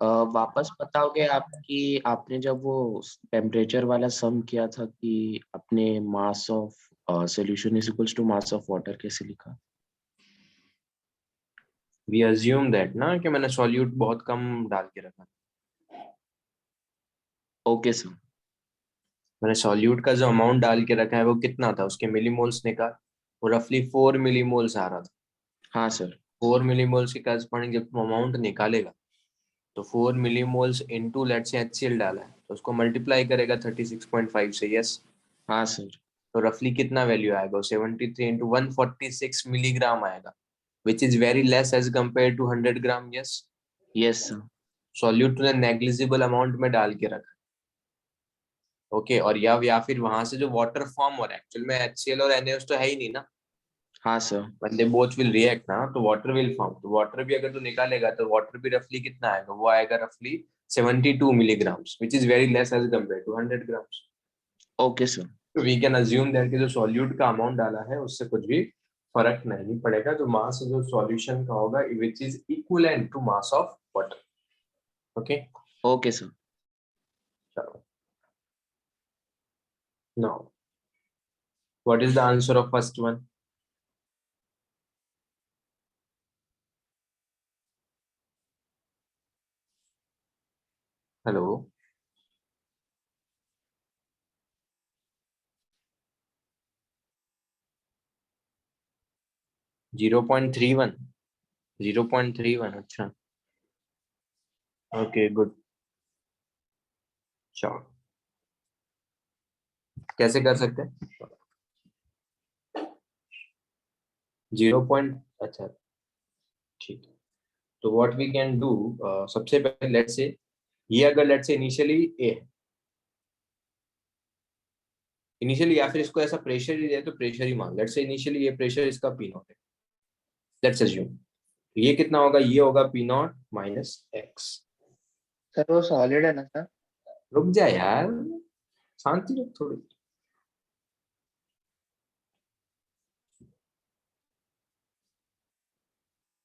वापस बताओगे आपकी आपने जब वो टेम्परेचर वाला सम किया था कि अपने mass of solution is equals to mass of water कैसे लिखा? वी अज्यूम दैट ना कि मैंने सॉल्यूट बहुत कम डाल के रखा। Okay sir. मैंने सॉल्यूट का जो अमाउंट डाल के रखा है वो कितना था, उसके मिलीमोल्स निकाल। वो रफली 4 मिलीमोल्स आ रहा था। हाँ सर। 4 मिलीमोल्स के करस्पॉन्डिंग जब तुम अमाउंट निकालेगा तो 4 millimoles into let's say HCl डाला है तो उसको मल्टीप्लाई करेगा 36.5 से। यस। हाँ सर। तो रफली कितना वैल्यू आएगा? 73 इंटू 146 मिलीग्राम आएगा, which is very less as compare to 100 gram. Yes. Yes sir. Solute तूने नेग्लिजिबल अमाउंट में डाल के रखा। ओके। और या फिर वहां से जो वाटर फॉर्म हो रहा है, एक्चुअल में HCl और NaOH तो है ही नहीं ना, हाँ sir. when they both will react ना, तो वाटर विल फॉर्म। तो वाटर भी अगर तू निकालेगा तो वाटर भी रफली कितना आएगा? वो आएगा रफली 72 milligrams, which is very less as compare to 100 grams. Okay sir. तो वी कैन अज्यूम दैट कि जो सॉल्यूट का अमाउंट डाला है उससे कुछ भी फर्क नहीं पड़ेगा। जो मास जो सॉल्यूशन का होगा which is equivalent to mass of water. Okay. Okay sir. चलो, now what is the answer of first one? Hello. 0.31। 0.31। अच्छा। Okay, good. चलो, कैसे कर सकते हैं? 0. अच्छा, ठीक है। तो व्हाट वी कैन डू, सबसे पहले लेट्स से ये अगर लेट्स से इनिशियली ए है, इनिशियली, या फिर इसको ऐसा प्रेशर ही दे तो प्रेशर ही मान। लेट्स से इनिशियली ये प्रेशर इसका पी नॉट है। लेट्स अज्यूम ये कितना होगा? ये होगा P not minus x. Sir वो सॉलिड है ना सर? रुक जा यार, शांति रख थोड़ी।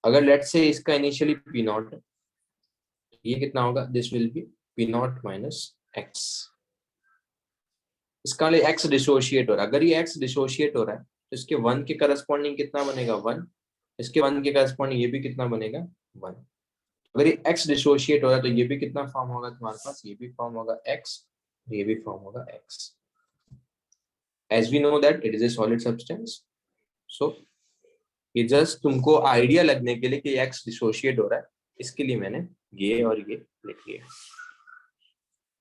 अगर लेट्स से इसका इनिशियली पी नॉट है, ये कितना होगा? This will B P not minus x. इसका लिए एक्स डिसोशिएट हो रहा है। अगर ये एक्स डिसोशिएट हो रहा है तो इसके वन के करस्पॉन्डिंग कितना बनेगा? वन। इसके वन के करस्पॉन्डिंग ये भी कितना बनेगा? वन। अगर ये एक्स डिसोशिएट हो रहा है तो ये भी कितना फॉर्म होगा तुम्हारे पास? ये भी फॉर्म होगा एक्स, ये भी फॉर्म होगा X. As we know that it is a solid substance, so ये जस्ट तुमको आइडिया लगने के लिए कि एक्स डिसोशिएट हो रहा है, इसके लिए मैंने ये और ये लिख लिया।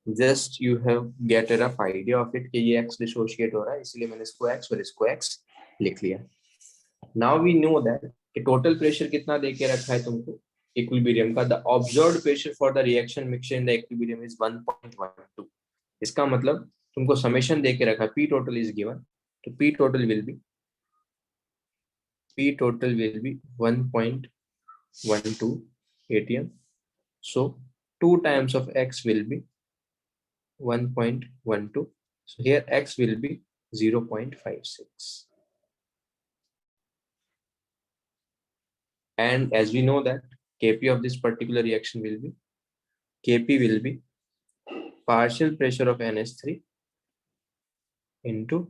Just you have get a rough idea of it कि ये एक्स डिसोशिएट हो रहा है, इसलिए मैंने इसको एक्स और इसको एक्स लिख लिया। नाउ वी नो दैट कि टोटल प्रेशर कितना दे के रखा है तुमको इक्विलिब्रियम का। The observed pressure for the reaction mixture in the equilibrium is 1.12। इसका मतलब तुमको समेशन दे के रखा, पी टोटल इज गिवन, तो P total will be 1.12 atm. So 2 times of x will be 1.12. So here x will be 0.56. And as we know that Kp of this particular reaction will be, Kp will be partial pressure of NH3 into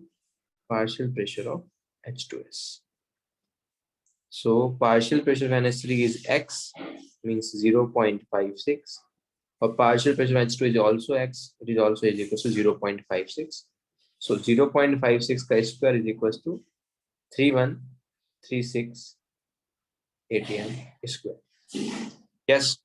partial pressure of H2S. So partial pressure of NH3 is x, means 0.56. or partial pressure of H2 is also x, it is also is equal to 0.56. So 0.56 का square is equals to 3136 atm square. Yes.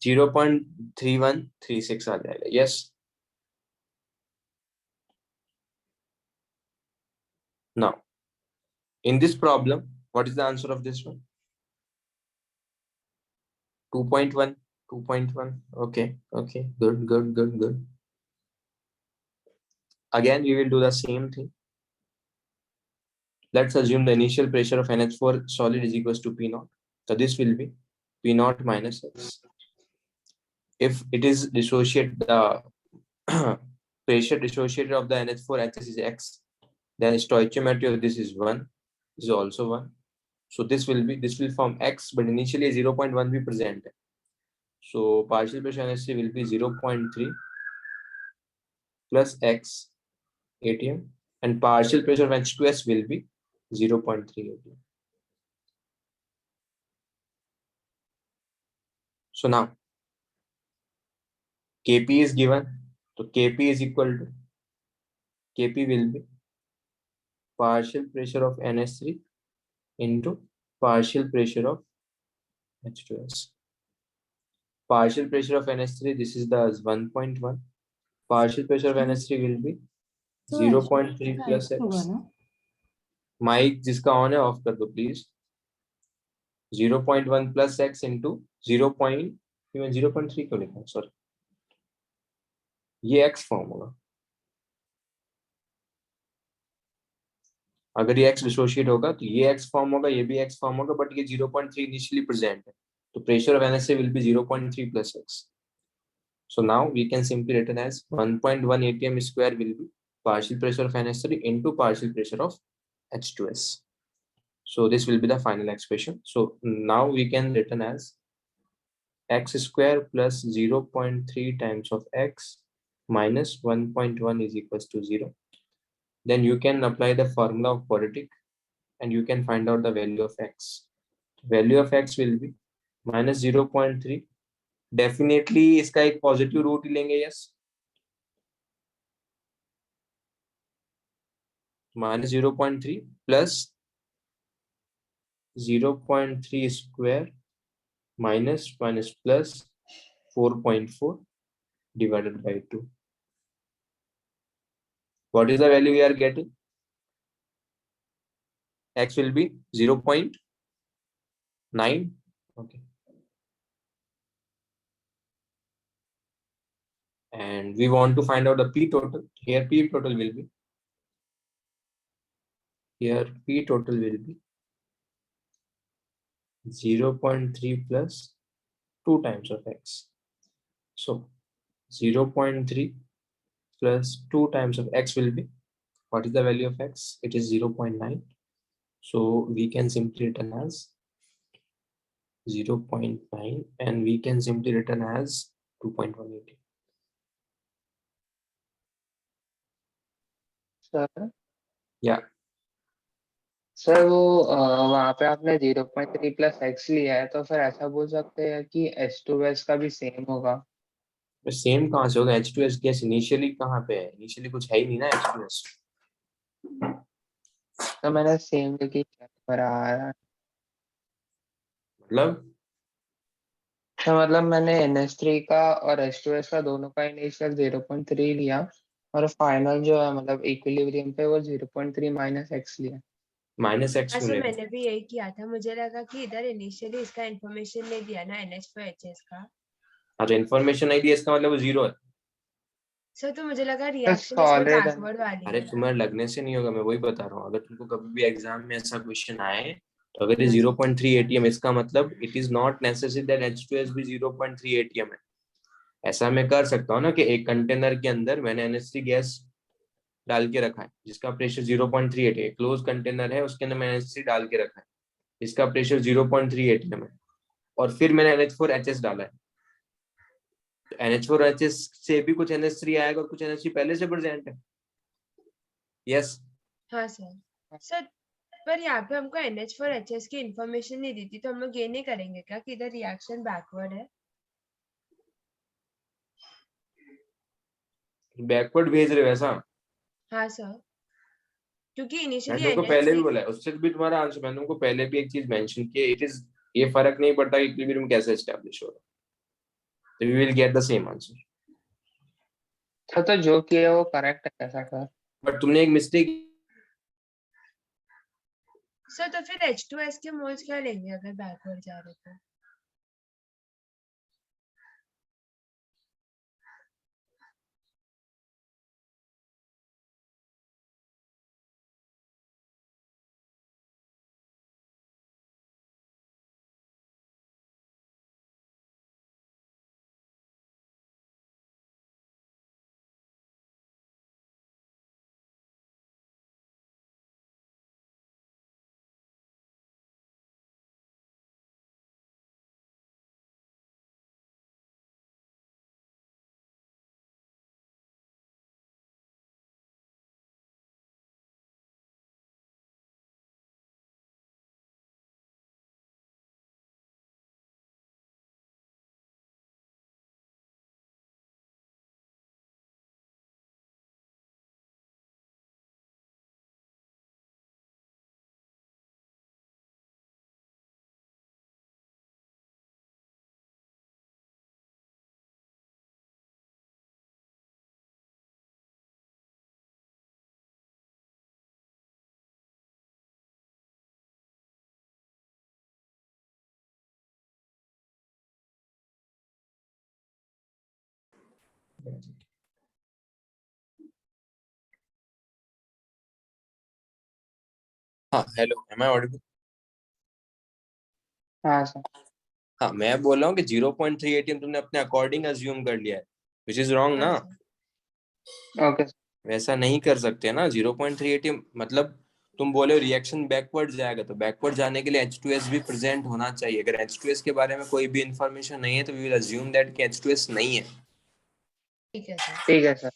0.3136 आ जाएगा. Yes. Now, in this problem, what is the answer of this one? 2.1. 2.1. Okay. Okay. Good. Good. Good. Good. again we will do the same thing. Let's assume the initial pressure of NH4 solid is equals to P naught. So this will be P naught minus X. If it is dissociate, the pressure dissociated of the NH4 is X, then stoichiometry of this is 1. This is also 1. So this will form X, but initially 0.1 be present. So partial pressure NH3 will be 0.3 plus X ATM, and partial pressure of H2S will be 0.3 ATM. So now Kp is given, so Kp is equal to, Kp will be partial pressure of NH3 into partial pressure of H2S. Partial pressure of NH3, this is the 1.1. Partial pressure of NH3 will be 0.3 plus X. Mic जिसका on है of कर दो please. 0.1 plus X into 0.3 क्यों लिखा है, sorry, ये X form होगा. अगर ये X डिसोशिएट होगा तो ये X फॉर्म होगा, ये भी X फॉर्म होगा, बट ये 0.3 इनिशियली प्रेजेंट है, तो pressure of NSA will be 0.3 plus X. So now we can simply written as 1.1 atm square will be partial pressure of NS3 into partial pressure of H2S. So this will be the final expression. So now we can written as X square plus 0.3 times of X minus 1.1 is equals to 0. Then you can apply the formula of quadratic and you can find out the value of X. Value of X will be minus 0.3. Definitely इसका एक positive root ही लेंगे. Yes, minus 0.3 plus 0.3 square minus minus plus 4.4 divided by 2. What is the value we are getting? X will be 0.9. Okay. And we want to find out the P total. Here P total will be, here P total will be 0.3 plus 2 times of X. So 0.3 plus 2 times of X will be, what is the value of X? It is 0.9. So we can simply written as 0.9 and we can simply written as 2.180. Sir Yeah. Sir वो वहाँ पे आपने 0.3 plus x लिया है, तो फिर ऐसा बोल सकते हैं कि H2S का भी सेम होगा. सेम कहाँ से होगा? H2S गैस इनिशियली कहाँ पे है? इनिशियली कुछ है ही नहीं ना H2S. तो मैंने सेम लिखी भरा आ रहा है. मतलब मैंने NH3 का और H2S का दोनों का इनिशियल 0.3 लिया और फाइनल जो है मतलब इक्विलिब्रियम पे वो 0.3 माइनस एक्स लिया. माइनस एक्स अच्छा, मैंने भी यही किया था. मुझे लगा कि इधर इनिशियली इसका इंफॉर्मेशन नहीं दिया ना NH4HS का. अच्छा, इंफॉर्मेशन नहीं दिया इसका मतलब वो जीरो है. सर तो मुझे लगा रिएक्शन इसमें सॉलिड है. बैकवर्ड वाली अरे है. तुम्हारे लगने से नहीं होगा, मैं वही बता रहा हूँ. अगर तुमको कभी भी एग्जाम में ऐसा क्वेश्चन आए तो अगर ये 0.3 atm, इसका मतलब it is not necessary that H2S भी 0.3 atm है. ऐसा मैं कर सकता हूँ ना कि एक कंटेनर के अंदर मैंने NH3 गैस डाल के रखा है जिसका प्रेशर 0.38 है. क्लोज कंटेनर है, उसके अंदर मैंने NH3 डाल के रखा है इसका प्रेशर 0.3 atm है, और फिर मैंने NH4HS डाला है. तो NH4HS से भी कुछ NH3 आएगा और कुछ NH3 पहले से प्रेजेंट है. यस. हाँ सर. सर पर यहाँ पे हमको NH4HS की इंफॉर्मेशन नहीं दी थी, तो हम लोग ये नहीं करेंगे क्या कि इधर रिएक्शन बैकवर्ड है? बैकवर्ड भेज रहे हो ऐसा? हाँ सर, क्योंकि मैंने इनिशियली तुमको पहले भी NH3 बोला है, उससे भी तुम्हारा आंसर. मैंने तुमको पहले भी एक चीज मेंशन की, इट इज, ये फर्क नहीं पड़ता कि इक्विलिब्रियम कैसे एस्टैब्लिश हो रहा है, तो we will get the same answer. तो जो किया वो करेक्ट है ऐसा कर. बट तुमने एक मिस्टेक. सर तो फिर H2S के मोल्स क्या लेंगे अगर बैकवर्ड जा रहे तो? हाँ हेलो, एम आई ऑडिबल? हाँ सर। हाँ, मैं बोल रहा हूँ कि 0.3 ATM तुमने अपने अकॉर्डिंग अज्यूम कर लिया है, विच इज रॉन्ग हाँ ना। सर। Okay sir. वैसा नहीं कर सकते ना। 0.3 ATM मतलब तुम बोले रिएक्शन बैकवर्ड जाएगा, तो बैकवर्ड जाने के लिए H2S भी प्रेजेंट होना चाहिए। अगर H2S के बारे में कोई भी इंफॉर्मेशन नहीं है तो वी विल अज्यूम दैट कि H2S नहीं है। ठीक है सर। ठीक है सर।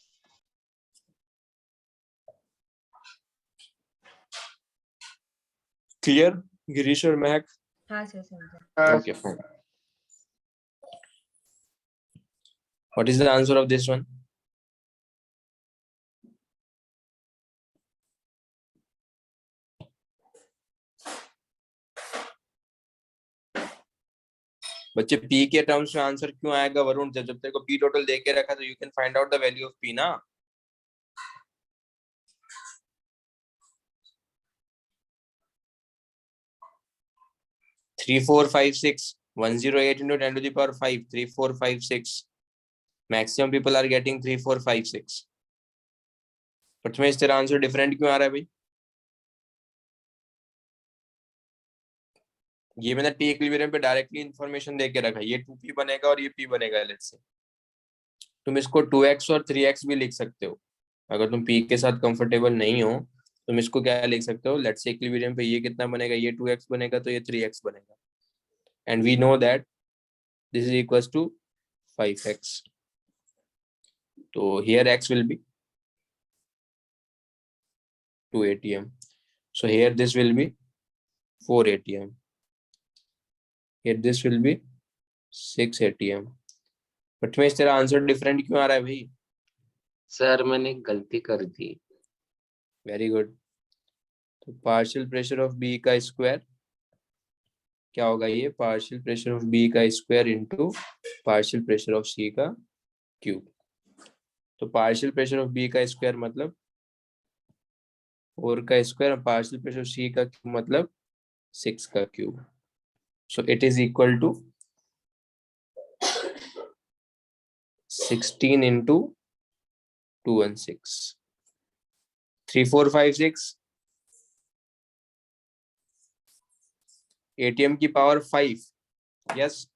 क्लियर गिरीश और महक? हाँ सर, समझा। हाँ okay sir. Fine. What is the answer of this one? बच्चे पी के टर्म्स में आंसर क्यों आएगा वरुण? जब जब तेरे को पी टोटल दे के रखा तो you can find out the value of P ना। Three four five six 108 into 10 to the power 5, 3456. Maximum people are getting 3456. Prathamesh तेरा आंसर डिफरेंट क्यों आ रहा है भाई? ये मैंने टी इक्विलिब्रियम पे डायरेक्टली इंफॉर्मेशन दे के रखा है, ये 2p बनेगा और ये p बनेगा। लेट्स से तुम इसको 2x और 3x भी लिख सकते हो। अगर तुम p के साथ कंफर्टेबल नहीं हो तुम इसको क्या लिख सकते हो? लेट्स से इक्विलिब्रियम पे ये कितना बनेगा, ये 2x बनेगा तो ये 3x बनेगा। And we know that this is equals to 5x। तो here x will be 2 ATM. So here this will be 4 ATM. Here this will be 6 ATM. Prathamesh तेरा आंसर डिफरेंट क्यों आ रहा है भाई? सर मैंने गलती कर दी। Very good. तो पार्शियल प्रेशर ऑफ बी का स्क्वायर क्या होगा? ये पार्शियल प्रेशर ऑफ बी का square into partial pressure of C का क्यूब। तो पार्शियल प्रेशर ऑफ बी का स्क्वायर मतलब 4 का square, partial pressure of C का क्यूब मतलब 6 का cube. So it is equal to 16 into 216 3456 ATM की पावर 5। यस,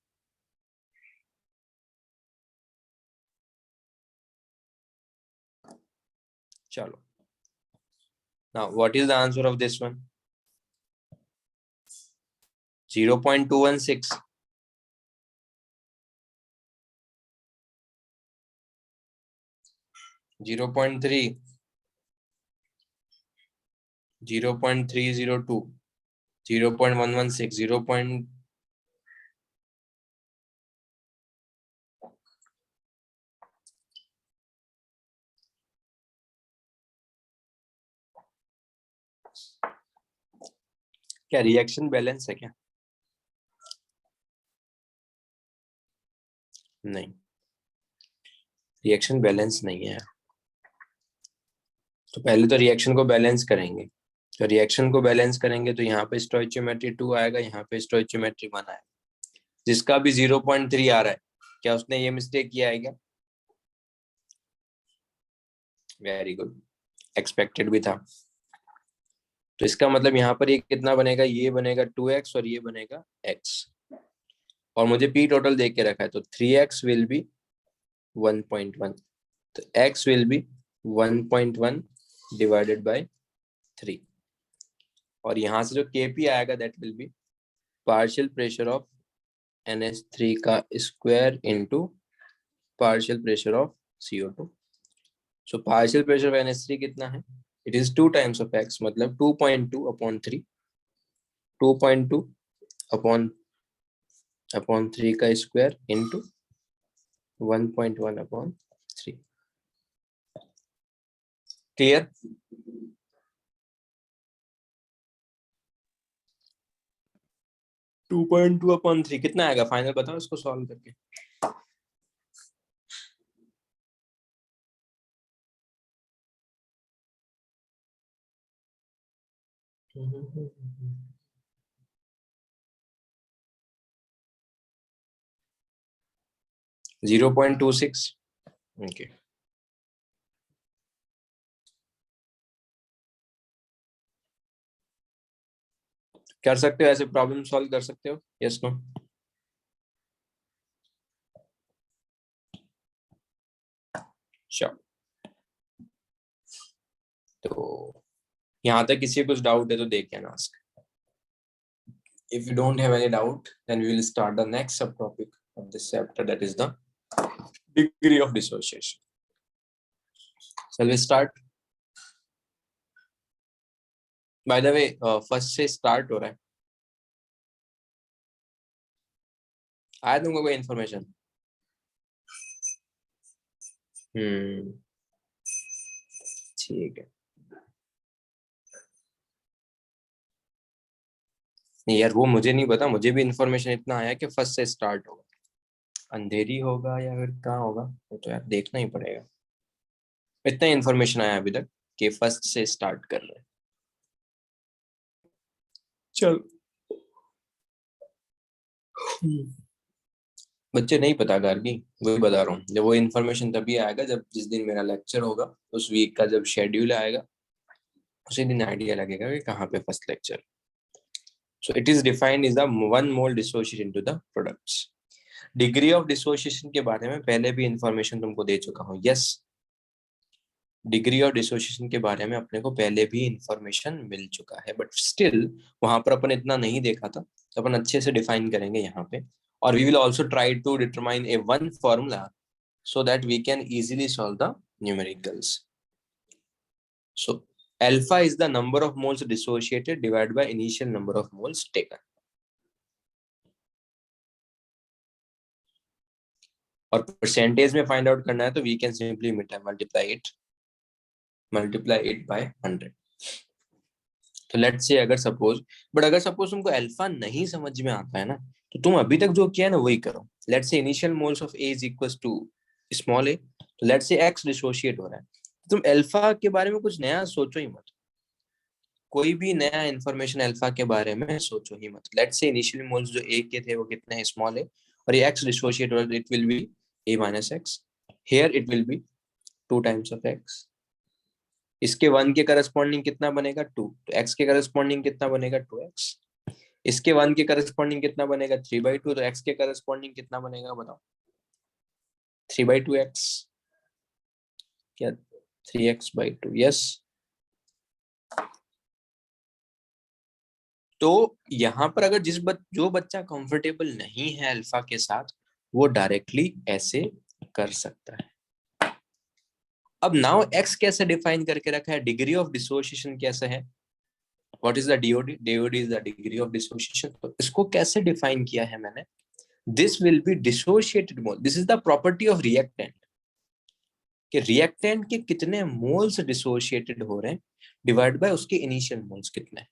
चलो। Now what is the answer of this one? 0.216, 0.3, 0.302, 0.116, 0. क्या रिएक्शन बैलेंस है क्या? नहीं, रिएक्शन बैलेंस नहीं है। तो पहले तो रिएक्शन को बैलेंस करेंगे। तो रिएक्शन को बैलेंस करेंगे तो यहाँ पे स्टोइचियोमेट्री 2 आएगा, यहाँ पे स्टोइचियोमेट्री 1 आएगा। जिसका भी 0.3 आ रहा है, क्या उसने ये मिस्टेक किया है क्या? वेरी गुड, एक्सपेक्टेड भी था। तो इसका मतलब यहाँ पर ये कितना बनेगा? ये बनेगा 2x और ये बनेगा x। और मुझे p टोटल देख के रखा है, तो 3x विल बी 1.1, तो x will be 1.1 divided by 3। और यहाँ से जो kp आएगा that will B partial pressure of NH3 का square into partial pressure of CO2। So partial pressure of NH3 कितना है? It is 2 times of x, मतलब 2.2 अपॉन 3, 2.2 अपॉन 3 का square into 1.1 upon 3। Clear? Two point two upon 3 कितना आएगा final? बताओ इसको solve करके। जीरो 0.26 ओके कर सकते हो, ऐसे प्रॉब्लम सॉल्व कर सकते हो, यस नो? श्योर। तो यहाँ तक किसी को कुछ डाउट है तो देख लेना। If you don't have any doubt, then we will start the next subtopic of this chapter, that is the degree of dissociation. Shall we start? By the way, first से start हो रहा है। आया तुमको कोई information? ठीक है यार, वो मुझे नहीं पता, मुझे भी इंफॉर्मेशन इतना आया कि फर्स्ट से स्टार्ट होगा। अंधेरी होगा या फिर कहाँ होगा वो तो यार देखना ही पड़ेगा। इतना इंफॉर्मेशन आया अभी तक कि फर्स्ट से स्टार्ट कर रहे हैं। चल बच्चे नहीं पता गार्गी, वही बता रहा हूँ, जब वो इन्फॉर्मेशन तभी आएगा जब जिस दिन मेरा लेक्चर होगा, उस वीक का जब शेड्यूल आएगा उसी दिन आइडिया लगेगा कि कहाँ पे first lecture. So it is defined as the one mole dissociation into the products. Degree of dissociation के बारे में पहले भी इंफॉर्मेशन तुमको दे चुका हूँ। यस, डिग्री ऑफ डिसोसिएशन के बारे में अपने को पहले भी इंफॉर्मेशन मिल चुका है, बट स्टिल वहां पर अपन इतना नहीं देखा था, तो अपन अच्छे से डिफाइन करेंगे यहाँ पे। और we will also try to determine a one formula so that we can easily solve the numericals. So alpha is the number of moles dissociated divided by initial number of moles taken. और percentage में find out करना है तो we can simply multiply it by 100. तो let's से अगर suppose तुमको alpha नहीं समझ में आता है ना, तो तुम अभी तक जो किया है ना वही करो. Let's say initial moles of A is equals to small A, तो लेट्स से एक्स डिसोशिएट हो रहा है, तुम अल्फा के बारे में कुछ नया सोचो ही मत, कोई भी नया इंफॉर्मेशन अल्फा के बारे में सोचो ही मत. लेट्स से इनिशियल मोल्स जो ए के थे वो कितने हैं, स्मॉल ए, और ये एक्स डिसोशिएट हो रहा है, it will be a minus x. Here it will be 2 times of x. इसके 1 के करस्पॉन्डिंग कितना बनेगा 2, तो x के करस्पॉन्डिंग कितना बनेगा 2x. इसके 1 के करस्पॉन्डिंग कितना बनेगा 3/2, तो x के करस्पॉन्डिंग कितना बनेगा बताओ 3/2x, क्या 3x/2. यस, तो यहां पर अगर जो बच्चा कंफर्टेबल नहीं है अल्फा के साथ, वो डायरेक्टली ऐसे कर सकता है. अब नाउ x कैसे डिफाइन करके रखा है, डिग्री ऑफ डिसोसिएशन कैसे है, what is the DOD? DOD is the degree of dissociation. तो इसको कैसे डिफाइन किया है मैंने, this will B dissociated mole, this is the property of reactant, कि रिएक्टेंट के कितने मोल्स डिसोशिएटेड हो रहे हैं डिवाइड बाय उसके इनिशियल मोल्स कितने.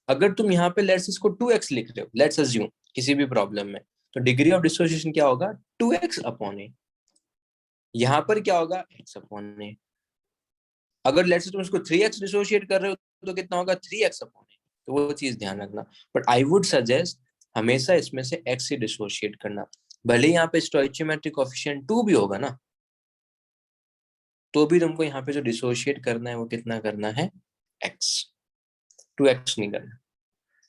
अगर तुम यहाँ पे लेट्स इसको 2x लिख रहे हो, लेट्स अज्यूम किसी भी प्रॉब्लम में, तो डिग्री ऑफ डिसोसिएशन क्या होगा 2x/a. यहाँ पर क्या होगा x/a. अगर लेट्स तुम इसको 3x डिसोशिएट कर रहे हो तो कितना होगा 3x/a. तो वो चीज ध्यान रखना, बट आई वुड सजेस्ट हमेशा इसमें से x से डिसोशिएट करना. भले यहाँ पे स्टोइचियोमेट्रिक कोएफिशिएंट 2 भी होगा ना, तो भी तुमको यहाँ पे जो डिसोशिएट करना है वो कितना करना है x, 2x नहीं करना.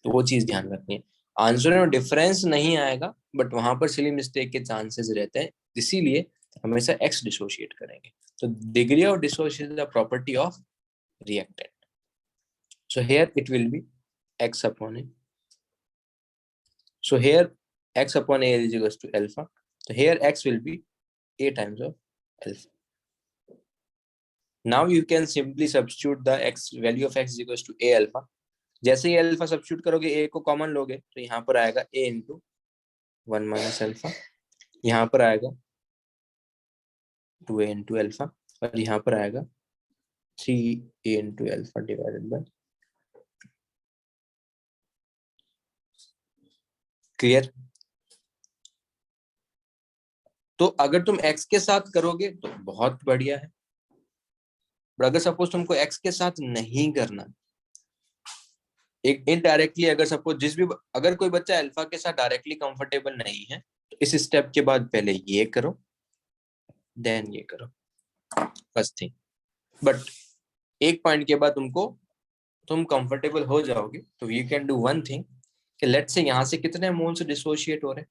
तो वो चीज ध्यान रखनी है. आंसर में डिफरेंस नहीं आएगा, बट वहां पर सिली मिस्टेक के चांसेस रहते हैं, इसीलिए हमेशा x डिसोशिएट करेंगे. तो degree of dissociation is the property of reactant. So here it will B x/a. So here x/a is equals to alpha. So here x will be a times of alpha. Now you can simply substitute the x value of x is equals to a alpha. जैसे ही alpha substitute करोगे, a को common लोगे तो यहाँ पर आएगा a into 1 minus alpha, यहाँ पर आएगा 2a into alpha, और यहाँ पर आएगा 3a into alpha divided by. Clear? तो अगर तुम x के साथ करोगे तो बहुत बढ़िया है, बट अगर सपोज तुमको x के साथ नहीं करना, एक इनडायरेक्टली अगर सपोज अगर कोई बच्चा अल्फा के साथ डायरेक्टली कंफर्टेबल नहीं है, तो इस स्टेप के बाद पहले ये करो देन ये करो. First thing. बट एक पॉइंट के बाद तुम कंफर्टेबल हो जाओगे तो you can do one thing कि लेट्स से यहाँ से कितने मोल्स डिसोशिएट हो रहे हैं,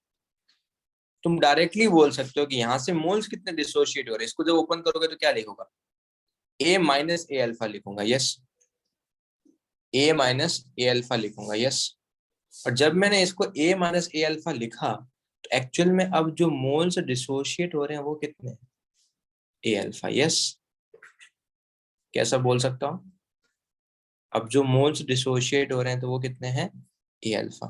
तुम डायरेक्टली बोल सकते हो कि यहाँ से मोल्स कितने डिसोशिएट हो रहे हैं। इसको जब ओपन करोगे तो क्या लिखोगा, A माइनस ए अल्फा लिखूंगा, yes, A minus A alpha लिखूंगा, यस। और जब मैंने इसको A माइनस ए अल्फा लिखा तो एक्चुअल में अब जो मोल्स डिसोशिएट हो रहे हैं वो कितने हैं, ए अल्फा, यस। कैसा बोल सकता हूँ, अब जो मोल्स डिसोशिएट हो रहे हैं तो वो कितने हैं, ए अल्फा।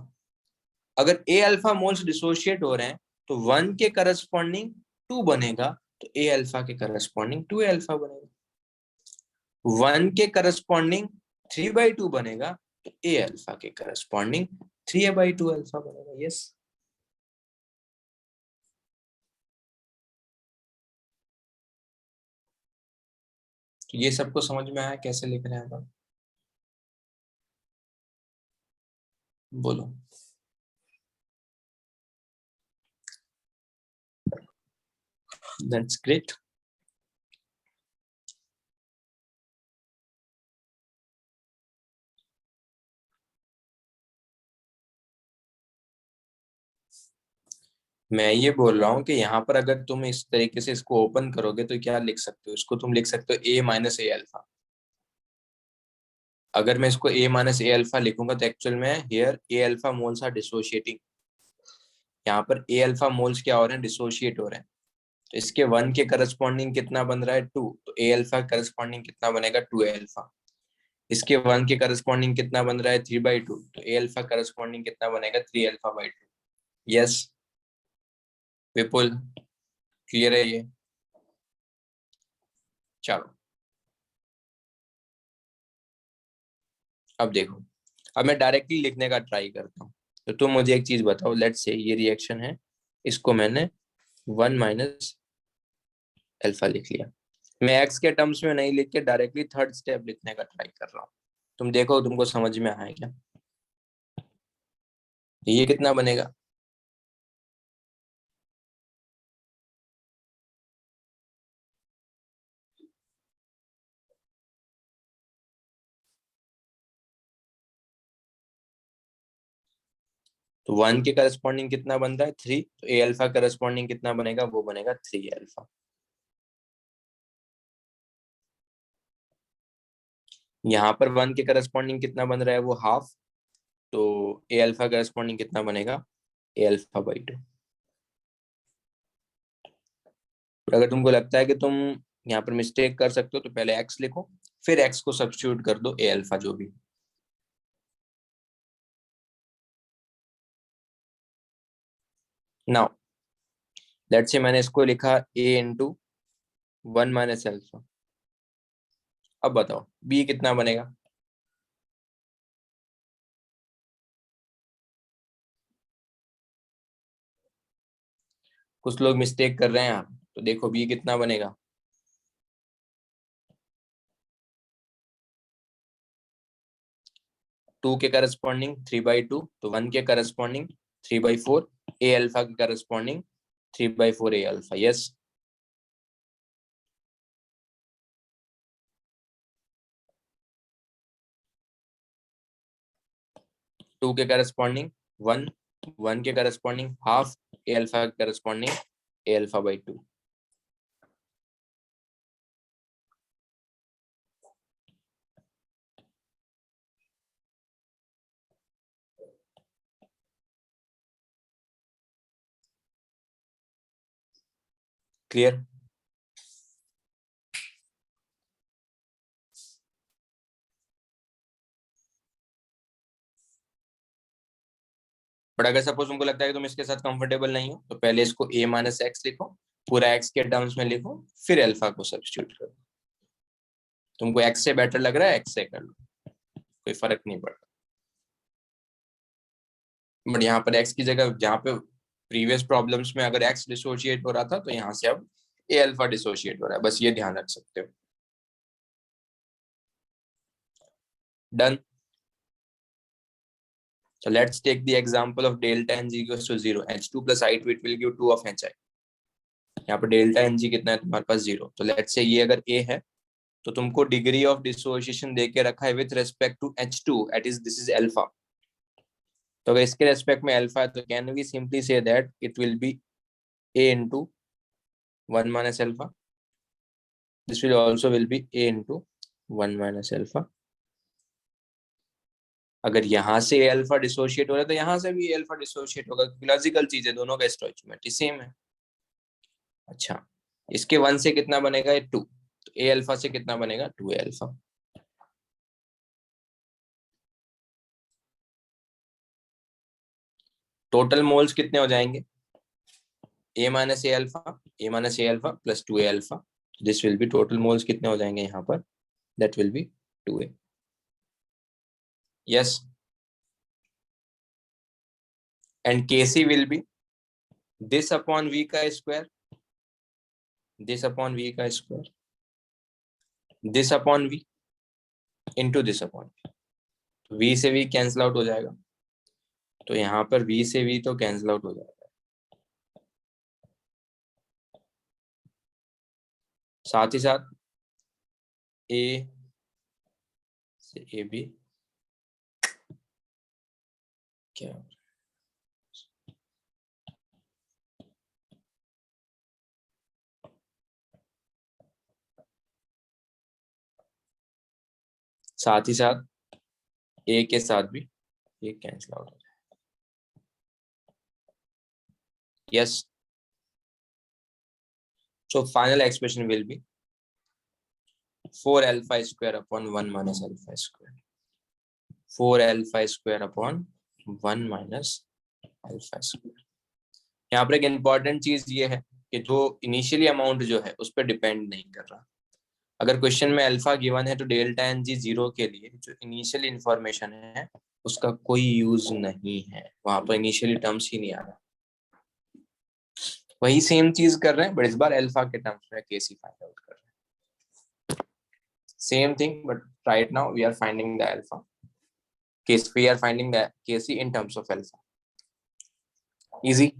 अगर ए अल्फा मोल्स डिसोशिएट हो रहे हैं तो 1 के करस्पॉन्डिंग 2 बनेगा, तो ए अल्फा के करस्पॉन्डिंग 2 अल्फा बनेगा। 1 के करस्पॉन्डिंग 3/2 बनेगा तो ए अल्फा के करस्पॉन्डिंग 3/2 अल्फा बनेगा, यस। तो ये सबको समझ में आया कैसे लिख रहे हैं अपन, बोलो। That's great. मैं ये बोल रहा हूँ कि यहाँ पर अगर तुम इस तरीके से इसको ओपन करोगे तो क्या लिख सकते हो, इसको तुम लिख सकते हो ए माइनस ए अल्फा। अगर मैं इसको ए माइनस ए अल्फा लिखूंगा तो एक्चुअल में here A alpha moles are dissociating, यहाँ पर ए अल्फा मोल्स क्या हो रहे हैं, डिसोशिएट हो रहे हैं। तो इसके 1 के करस्पॉन्डिंग कितना बन रहा है 2, तो ए अल्फा करस्पॉन्डिंग कितना बनेगा 2 अल्फा। इसके 1 के करस्पॉन्डिंग कितना बन रहा है 3/2, तो ए अल्फा करस्पॉन्डिंग कितना बनेगा 3 अल्फा/2, यस। विपुल क्लियर है ये, चलो अब देखो, अब मैं डायरेक्टली लिखने का ट्राई करता हूँ। तो तुम मुझे एक चीज बताओ, लेट्स से ये रिएक्शन है, इसको मैंने 1 माइनस अल्फा लिख लिया। मैं एक्स के टर्म्स में नहीं लिख के डायरेक्टली थर्ड स्टेप लिखने का ट्राई कर रहा हूँ। तुम देखो तुमको समझ में आया क्या, ये कितना बनेगा, तो 1 के करस्पॉन्डिंग कितना बन रहा है 3, तो ए अल्फा करस्पॉन्डिंग कितना बनेगा, वो बनेगा 3 अल्फा। यहाँ पर 1 के करस्पॉन्डिंग कितना बन रहा है वो हाफ, तो ए अल्फा करस्पॉन्डिंग कितना बनेगा, ए अल्फा/2। अगर तुमको लगता है कि तुम यहाँ पर मिस्टेक कर सकते हो तो पहले एक्स लिखो, फिर एक्स को सब्स्टिट्यूट कर दो ए अल्फा जो भी। नाउ लेट्स से मैंने इसको लिखा a इंटू 1 माइनस अल्फा। अब बताओ b कितना बनेगा, कुछ लोग मिस्टेक कर रहे हैं यहाँ, तो देखो b कितना बनेगा, 2 के करस्पॉन्डिंग 3/2, तो 1 के करस्पॉन्डिंग 3/4, ए अल्फा के corresponding 3/4 a alpha, yes. Two के करस्पॉन्डिंग 1, 1 के करस्पॉन्डिंग हाफ, ए अल्फा के corresponding a alpha. Clear, but अगर सपोज तुमको लगता है कि तुम इसके साथ कंफर्टेबल नहीं हो तो पहले इसको a माइनस एक्स लिखो, पूरा x के टर्म्स में लिखो, फिर अल्फा को सब्स्टिट्यूट करो। तुमको x से बेटर लग रहा है x से कर लो, कोई फर्क नहीं पड़ता। बट यहाँ पर x की जगह, जहाँ पे प्रीवियस प्रॉब्लम्स में अगर x डिसोशिएट हो रहा था तो यहाँ से अब a अल्फा डिसोशिएट हो रहा है, बस ये ध्यान रख सकते हो। Done. So let's take the example of delta n is equals to 0, h2 plus i2, it will give 2 of hi. यहाँ पर डेल्टा एन जी कितना है तुम्हारे पास 0। तो लेट्स से ये अगर ए है तो तुमको डिग्री ऑफ डिसोसिएशन दे के रखा है with respect to H2 at is this is alpha. तो अगर इसके रेस्पेक्ट में अल्फा है तो can we simply say that it will be a into 1 minus alpha. This will also will be a into 1 minus alpha. अगर यहाँ से a alpha dissociate हो रहा है तो यहाँ से भी a अल्फा डिसोशिएट होगा, लॉजिकल चीज है, दोनों का स्टोइचियोमेट्री सेम है। अच्छा, इसके 1 से कितना बनेगा, 2, तो a अल्फा से कितना बनेगा, 2a अल्फा। टोटल मोल्स कितने हो जाएंगे, a minus a alpha plus 2a alpha. This will B total moles कितने हो जाएंगे यहाँ पर, that will B 2a। Yes, and Kc will be this upon v का square, this upon v का square, this upon v into this upon v। तो v से v cancel out हो जाएगा, तो यहाँ पर v से v तो कैंसिल आउट हो जाएगा। साथ ही साथ a से ab क्या, साथ ही साथ a के साथ भी ये कैंसिल आउट हो जाएगा। Yes, so final expression will be 4 alpha square upon 1 minus alpha square, 4 alpha square upon 1 minus alpha square। यहाँ पर एक इंपॉर्टेंट चीज ये है कि जो इनिशियली अमाउंट जो है उस पर डिपेंड नहीं कर रहा। अगर क्वेश्चन में अल्फा गिवन है तो डेल्टा एन जी 0 के लिए जो इनिशियल इंफॉर्मेशन है उसका कोई यूज नहीं है, वहां पर इनिशियली टर्म्स ही नहीं आ रहा। वही सेम चीज कर रहे हैं बट इस बार अल्फा के टर्म्स में केसी फाइंड आउट कर रहे हैं। Same thing but right now we are finding the alpha case, we are finding the KC in terms of alpha. Easy,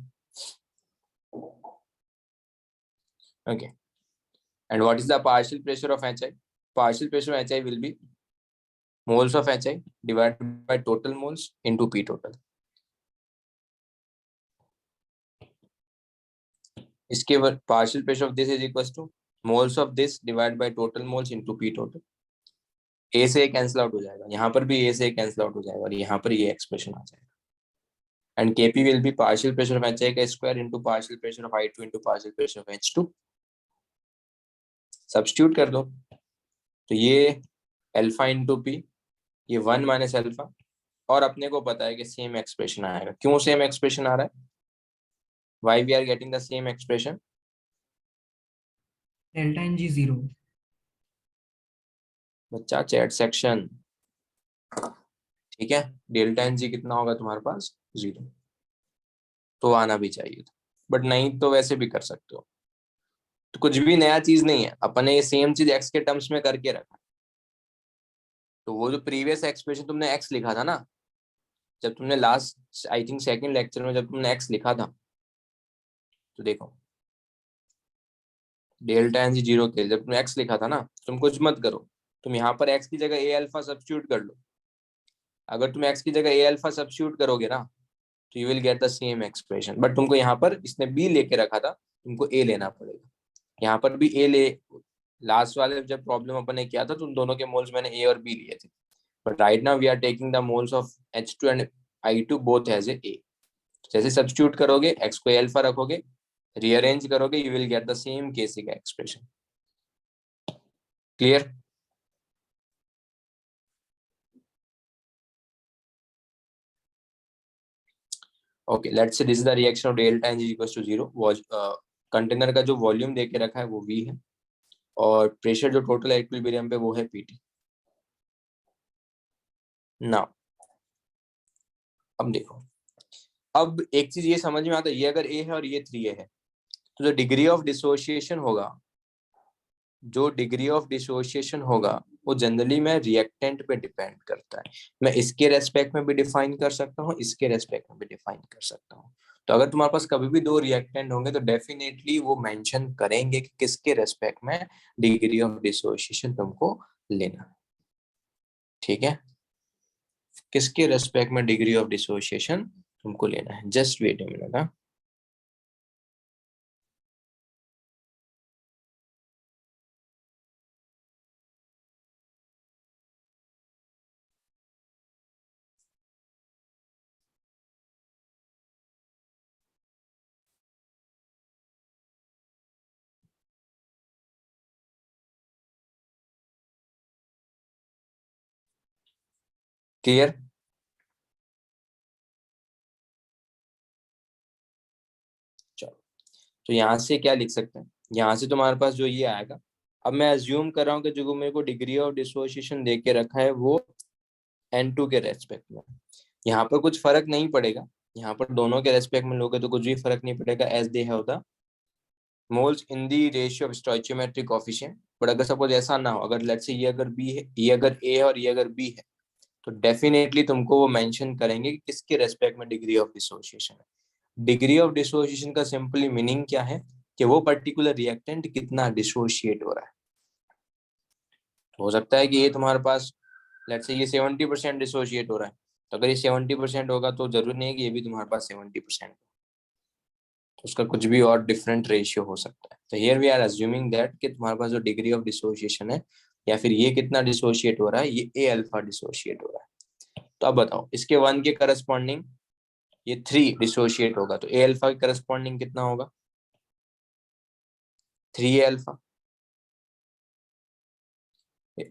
okay, and what is the partial pressure of HI? Partial pressure of HI will be moles of HI divided by total moles into P total. इसके बाद partial pressure of this is equals to moles of this divided by total moles into P total. A से cancel out हो जाएगा, यहाँ पर भी A से cancel out हो जाएगा और यहाँ पर ये एक्सप्रेशन आ जाएगा। And Kp will be partial pressure of HI का square into partial pressure of I2 into partial pressure of H2. Substitute कर दो तो ये अल्फा इंटू पी, ये 1 माइनस अल्फा, और अपने को पता है कि सेम एक्सप्रेशन आएगा। क्यों सेम एक्सप्रेशन आ रहा है, why we are getting the same expression, delta N g 0। बच्चा चैट सेक्शन, ठीक है, डेल्टा एन जी कितना होगा तुम्हारे पास, 0, तो आना भी चाहिए था, बट नहीं तो वैसे भी कर सकते हो। तो कुछ भी नया चीज नहीं है, अपने ये सेम चीज एक्स के टर्म्स में करके रखा। तो वो जो प्रीवियस एक्सप्रेशन तुमने एक्स लिखा था ना, जब तुमने last I think second lecture में जब तुमने एक्स लिखा था, तो देखो डेल्टा एन जी 0 के जब तुमने एक्स लिखा था ना, तुम कुछ मत करो, तुम यहाँ पर एक्स की जगह ए अल्फा सब्स्टिट्यूट कर लो। अगर तुम एक्स की जगह ए अल्फा सब्स्टिट्यूट करोगे ना तो you will get the same expression, but तुमको यहाँ पर इसने बी लेके रखा था, तुमको ए लेना पड़ेगा। यहाँ पर भी ए ले, लास्ट वाले जब प्रॉब्लम अपन ने किया था तो उन दोनों के मोल्स मैंने ए और बी लिए थे, but right now we are taking the moles of H2 and I2 both as A. जैसे सब्स्टिट्यूट करोगे एक्स को अल्फा रखोगे, रीअरेंज करोगे, you will get the same KC का expression. Clear? Okay, let's say this is the reaction of delta N G equals to 0। Container का जो volume देके रखा है वो V है और प्रेशर जो टोटल इक्विलिब्रियम पे वो है PT। नाउ अब देखो, अब एक चीज ये समझ में आता है, ये अगर A है और ये 3A है तो जो डिग्री ऑफ डिसोसिएशन होगा, जो डिग्री ऑफ डिसोसिएशन होगा वो जनरली मैं रिएक्टेंट पे डिपेंड करता है। मैं इसके रेस्पेक्ट में भी डिफाइन कर सकता हूँ, इसके रेस्पेक्ट में भी डिफाइन कर सकता हूँ। तो अगर तुम्हारे पास कभी भी दो रिएक्टेंट होंगे तो डेफिनेटली वो मेंशन करेंगे कि किसके रेस्पेक्ट में डिग्री ऑफ डिसोसिएशन तुमको लेना है। ठीक है, किसके रेस्पेक्ट में डिग्री ऑफ डिसोसिएशन तुमको लेना है। Just wait a minute. Clear? चलो, तो यहाँ से क्या लिख सकते हैं, यहाँ से तुम्हारे पास जो ये आएगा, अब मैं अज्यूम कर रहा हूँ कि जो मेरे को डिग्री ऑफ डिसोसिएशन दे के रखा है वो N2 के रेस्पेक्ट में। यहाँ पर कुछ फर्क नहीं पड़ेगा, यहाँ पर दोनों के रेस्पेक्ट में लोगे तो कुछ भी फर्क नहीं पड़ेगा, as they have the moles in the ratio of stoichiometric coefficient. But अगर सपोज ऐसा ना हो, अगर लेट्स से ये अगर बी है, ये अगर ए है और ये अगर बी है, तो डेफिनेटली तुमको वो मेंशन करेंगे कि किसके रेस्पेक्ट में डिग्री ऑफ डिसोसिएशन है। डिग्री ऑफ डिसोसिएशन का सिंपली मीनिंग क्या है कि वो पर्टिकुलर रिएक्टेंट कितना डिसोशिएट हो रहा है। हो सकता है कि ये तुम्हारे पास लेट्स से ये 70% डिसोशिएट हो रहा है, तो अगर ये 70% होगा तो जरूरी नहीं है कि ये भी तुम्हारे पास 70%, तो उसका कुछ भी और डिफरेंट रेशियो हो सकता है। तो here we are assuming that कि तुम्हारे पास जो डिग्री ऑफ डिसोसिएशन है या फिर ये कितना डिसोशिएट हो रहा है, ये ए अल्फा डिसोशिएट हो रहा है। तो अब बताओ, इसके 1 के करस्पॉन्डिंग ये 3 डिसोशिएट होगा, तो ए अल्फा के करस्पॉन्डिंग कितना होगा, 3 ए अल्फा।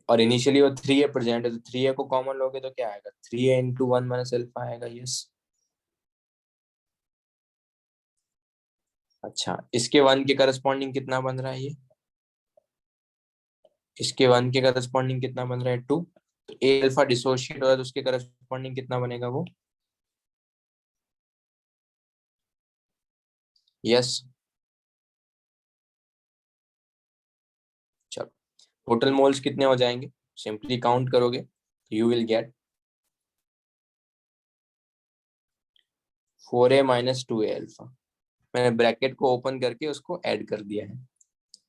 और इनिशियली वो 3 ए प्रेजेंट है, तो 3 ए को कॉमन लोगे तो क्या आएगा, 3 ए इंटू 1 माइनस अल्फा आएगा। यस। अच्छा, इसके 1 के करस्पॉन्डिंग कितना बन रहा है, ये इसके 1 के करस्पॉन्डिंग कितना बन रहा है, 2। तो ए अल्फा डिसोशिएट हो रहा है तो उसके करस्पॉन्डिंग कितना बनेगा वो, यस। चलो, टोटल मोल्स कितने हो जाएंगे, सिंपली काउंट करोगे you will gate 4a minus 2a alpha. मैंने ब्रैकेट को ओपन करके उसको ऐड कर दिया है,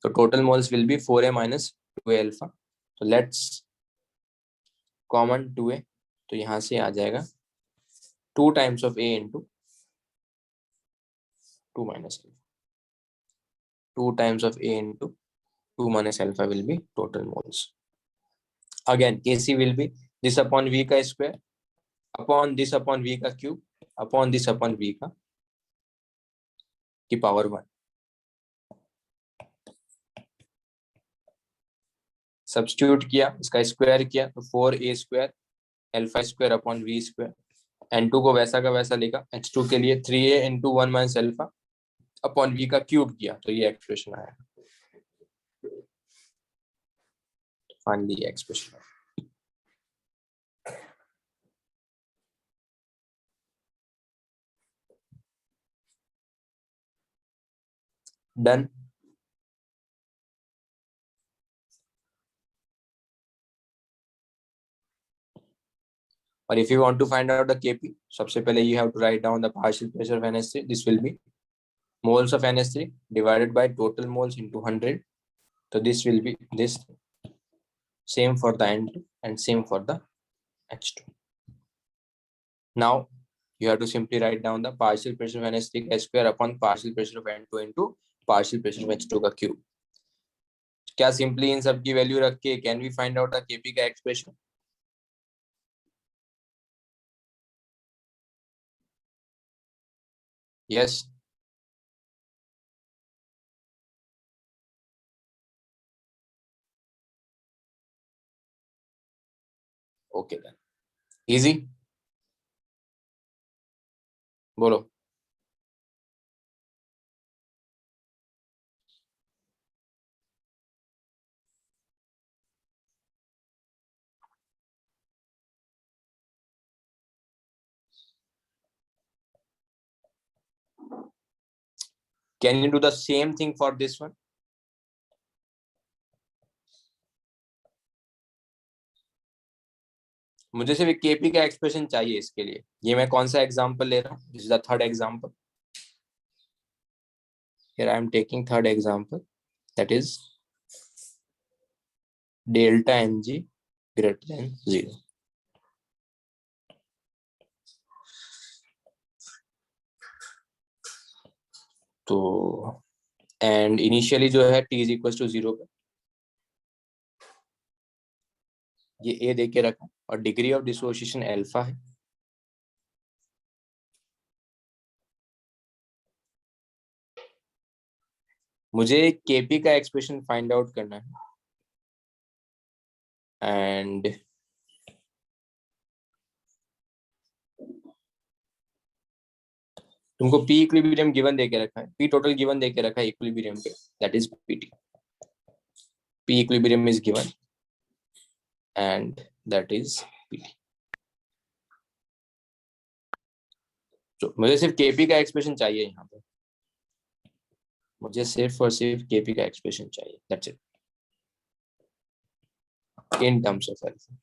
तो total moles will be 4a minus 2a alpha. तो लेट्स कॉमन 2a, तो यहां से आ जाएगा 2 times of a into 2 minus alpha. 2 times of a into 2 minus alpha will be total moles. Again, Kc will be this upon V का square upon this upon V का cube upon this upon V का की power 1। Substitute किया, इसका square किया तो 4a square alpha square upon V square. N2 को वैसा का वैसा लिखा, H2 के लिए 3a into 1 minus alpha upon V का क्यूब किया, तो ये एक्सप्रेशन आया। फाइनली ये एक्सप्रेशन आया। डन। और if you want to find out the Kp, सबसे पहले you have to write down the partial pressure of NH3. This will be moles of NH3 divided by total moles into 100. So this will be this, same for the N2 and same for the H2. Now you have to simply write down the partial pressure of NH3 का square upon partial pressure of N2 into partial pressure of H2 का cube. क्या simply इन सब की value रख के can we find out the Kp का expression? Yes. Okay then. Easy. बोलो। Can you do the same thing for this one? मुझे सिर्फ केपी का एक्सप्रेशन चाहिए इसके लिए। ये मैं कौन सा एग्जांपल ले रहा हूँ? This is the third example. Here I am taking third example, that is delta N g greater than 0। तो एंड इनिशियली जो है t इज इक्वल टू 0 पे ये ए दे के रखा और डिग्री ऑफ डिसोसिएशन अल्फा है। मुझे केपी का एक्सप्रेशन फाइंड आउट करना है एंड तुमको पी इक्विलिब्रियम गिवन देके रखा है, पी टोटल गिवन देके रखा है इक्विलिब्रियम पे, that is PT. P equilibrium is given and that is PT. तो मुझे सिर्फ केपी का एक्सप्रेशन चाहिए यहाँ पे, मुझे सिर्फ और सिर्फ केपी का एक्सप्रेशन चाहिए, that's it, in terms of alpha.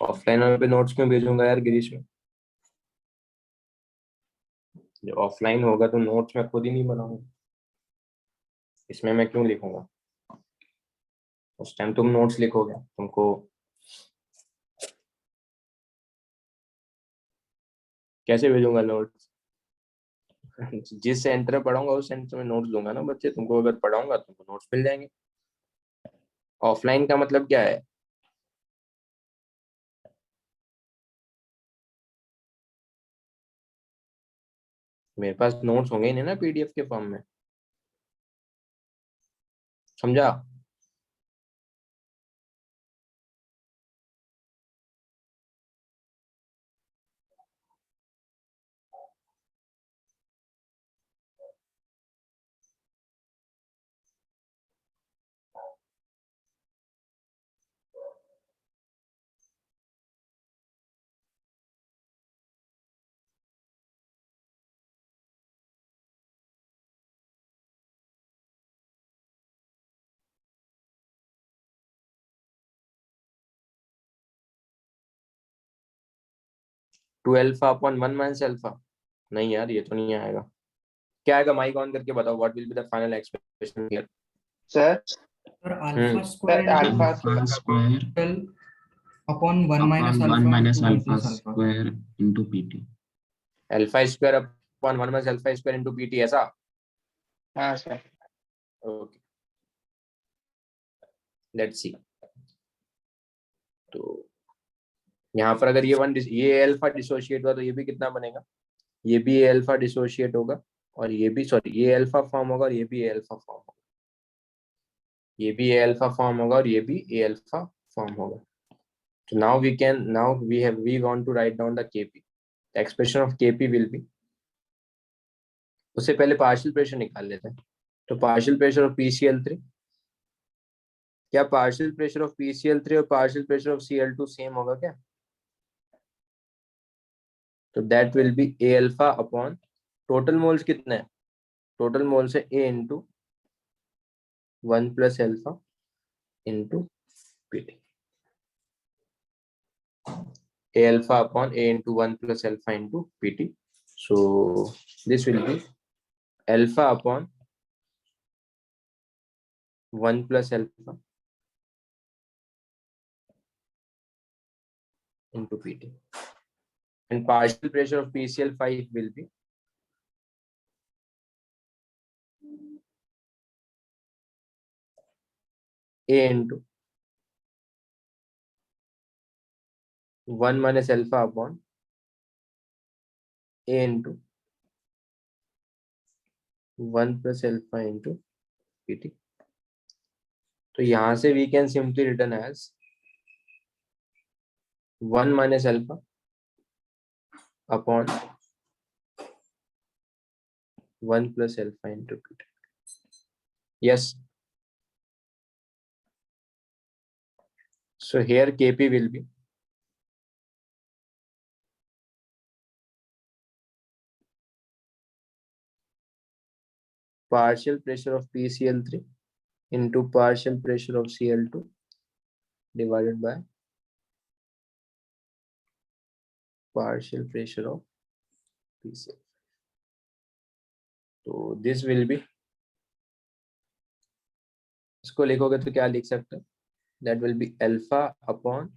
Offline में पे नोट्स क्यों भेजूंगा यार गिरीश में? जो ऑफलाइन होगा तो नोट्स मैं खुद ही नहीं बनाऊंगा, इसमें मैं क्यों लिखूंगा? उस टाइम तुम नोट्स लिखोगे, तुमको कैसे भेजूंगा नोट्स? जिस सेंटर में पढ़ाऊंगा उस सेंटर में नोट्स दूंगा ना बच्चे, तुमको अगर पढ़ाऊंगा तुमको नोट्स मिल जाएंगे। ऑफलाइन का मतलब क्या है? मेरे पास नोट्स होंगे ही नहीं ना पीडीएफ के फॉर्म में, समझा? 2 अल्फा अपॉन 1 माइनस अल्फा, नहीं यार ये तो नहीं आएगा। क्या आएगा, माइक ऑन करके बताओ, what will be the final expression here. Sir sir alpha sir square alpha alpha square upon 1 minus upon 1 alpha minus into 1 alpha plus alpha. Square into PT. Alpha square upon 1 minus alpha square into PT, ऐसा। हाँ sir. Okay, let's see. तो यहाँ पर अगर ये alpha dissociate हुआ तो ये भी कितना बनेगा, ये भी ए अल्फा डिसोशिएट होगा, और ये भी, सॉरी, ये अल्फा फॉर्म होगा और ये भी ए अल्फा फॉर्म होगा, ये भी ए अल्फा फॉर्म होगा और ये भी ए अल्फा फॉर्म होगा। So now we want to write down the Kp. The expression of Kp will be, उससे पहले पार्शियल प्रेशर निकाल लेते हैं। तो पार्शियल प्रेशर ऑफ PCl3, क्या पार्शियल प्रेशर ऑफ PCl3 और partial pressure of Cl2 same होगा क्या? तो that will be A alpha upon, total moles कितने हैं, टोटल मोल्स है A into 1 plus alpha into PT, a alpha upon a into 1 plus alpha into pt. So this will be alpha upon 1 plus alpha into pt, and partial pressure of PCl5 will be a into 1 minus alpha upon a into 1 plus alpha into pt. तो यहां से we can simply written as 1 minus alpha upon 1 plus alpha into pt. Yes. So here Kp will be partial pressure of PCl3 into partial pressure of Cl2 divided by partial pressure of PCl. तो this will be, इसको लिखोगे तो क्या लिख सकते हो, that will be alpha upon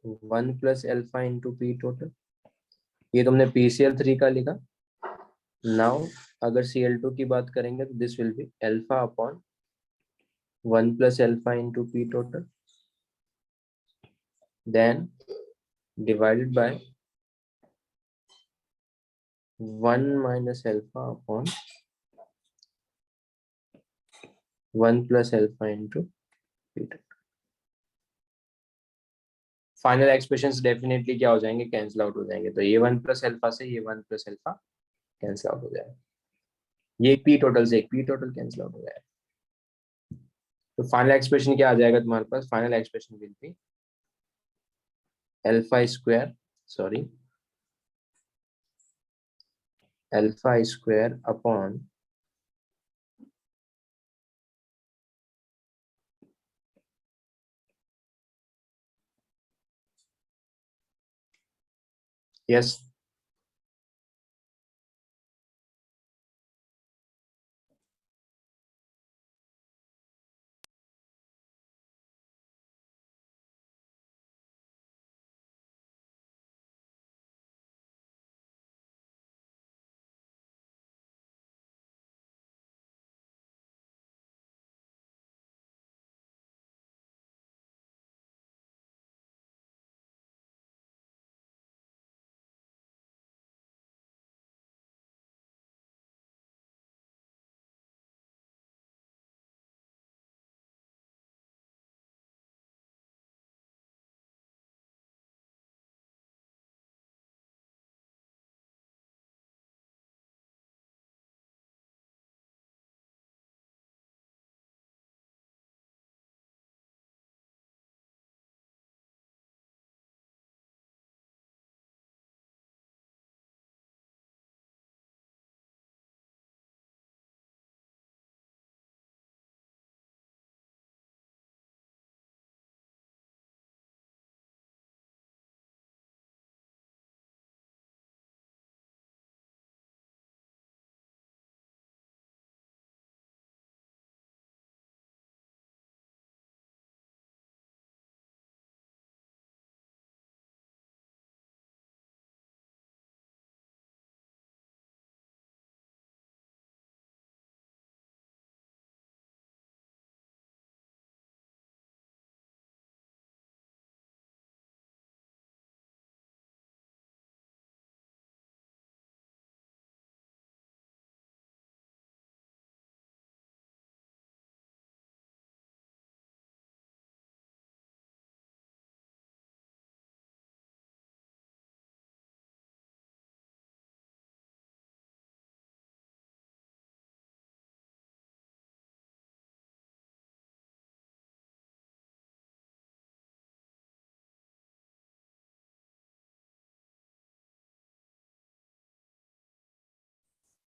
1 plus alpha into P total. ये तुमने PCl3 का लिखा। Now अगर Cl2 की बात करेंगे तो this will be alpha upon 1 plus alpha into P total, then divided by 1 minus alpha upon 1 plus alpha into P total. Final expressions definitely क्या हो जाएंगे, कैंसिल आउट हो जाएंगे। तो ये 1 प्लस अल्फा से ये 1 प्लस अल्फा कैंसिल आउट हो जाएगा, ये पी टोटल से एक पी टोटल कैंसिल आउट हो जाएगा। तो फाइनल एक्सप्रेशन क्या आ जाएगा तुम्हारे पास, final expression will be alpha square, sorry alpha square upon yes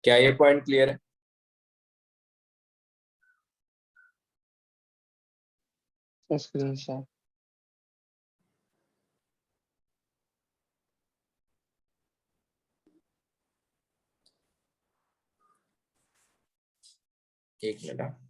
क्या ये पॉइंट क्लियर है? स्क्रीनशॉट। एक मिनट हाँ।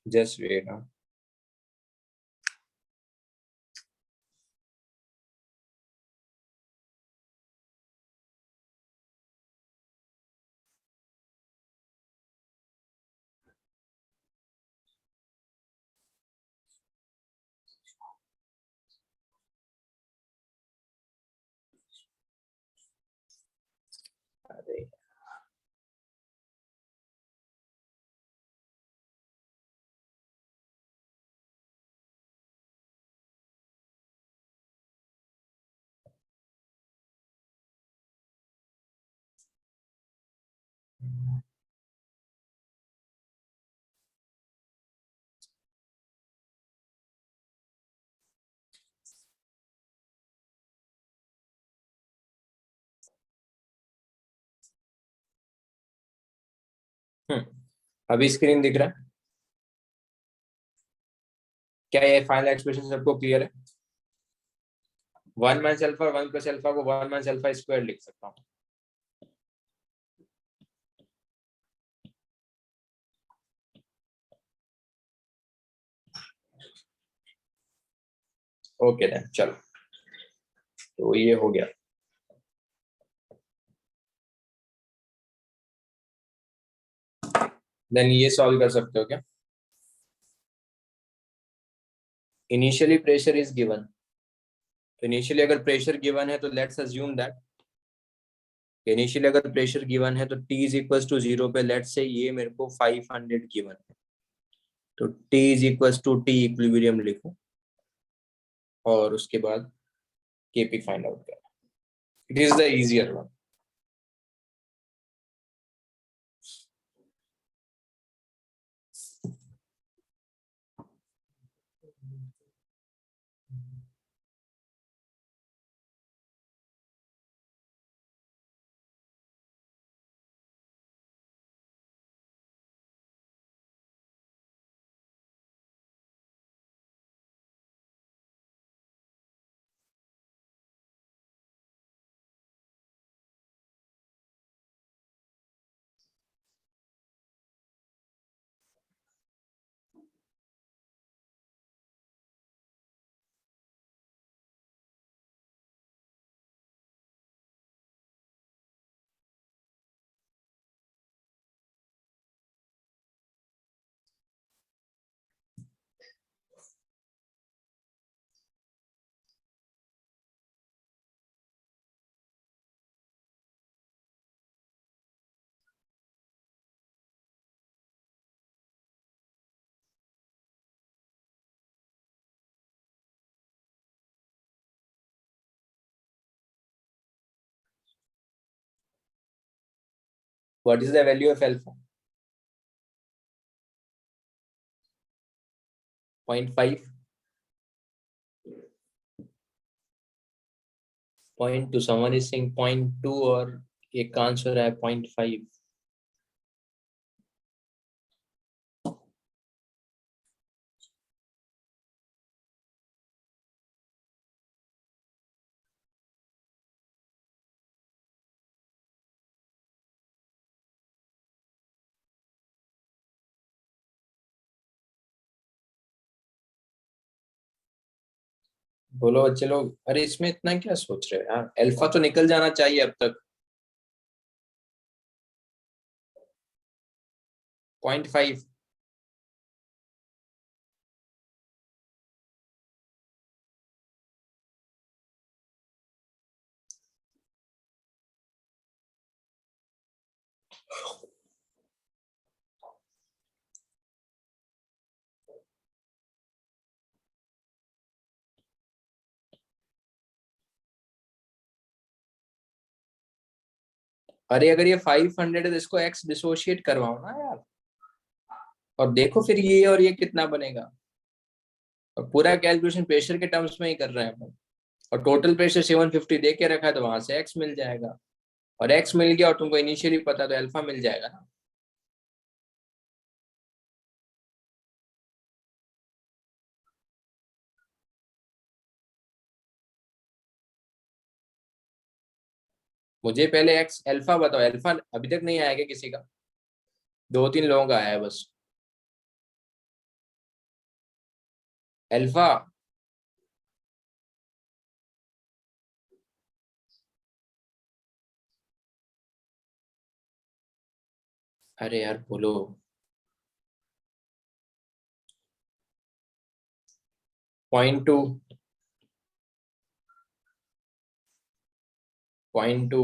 जस्ट वेट हाँ। अरे अभी स्क्रीन दिख रहा है? क्या ये फाइनल एक्सप्रेशन सबको क्लियर है? 1 माइनस अल्फा 1 प्लस अल्फा को 1 माइनस अल्फा स्क्वायर लिख सकता हूँ। ओके देन चलो, तो ये हो गया। देन ये सॉल्व कर सकते हो क्या? इनिशियली प्रेशर इज गिवन, तो इनिशियली अगर प्रेशर गिवन है तो लेट्स अज्यूम दैट इनिशियली अगर प्रेशर गिवन है तो T इज इक्वल टू 0 पे लेट्स से ये मेरे को 500 गिवन है, तो T is equal to T equilibrium लिखो और उसके बाद Kp फाइंड आउट करना। It is the easier one. What is the value of alpha? 0.5, 0.2, someone is saying 0.2 और एक का आंसर है 0.5। बोलो बच्चे लोग, अरे इसमें इतना क्या सोच रहे हो यार, अल्फा तो निकल जाना चाहिए अब तक। 0.5। अरे अगर ये 500 है तो इसको एक्स डिसोशिएट करवाओ ना यार, और देखो फिर ये और ये कितना बनेगा। और पूरा कैलकुलेशन प्रेशर के टर्म्स में ही कर रहे हैं अपन, और टोटल प्रेशर 750 दे के रखा है, तो वहां से एक्स मिल जाएगा। और एक्स मिल गया और तुमको इनिशियली पता, तो अल्फा मिल जाएगा ना। मुझे पहले एक्स अल्फा बताओ, अल्फा अभी तक नहीं आया क्या किसी का? 2-3 लोगों का आया है बस। अल्फा। अरे यार बोलो। 0.2। 0.2।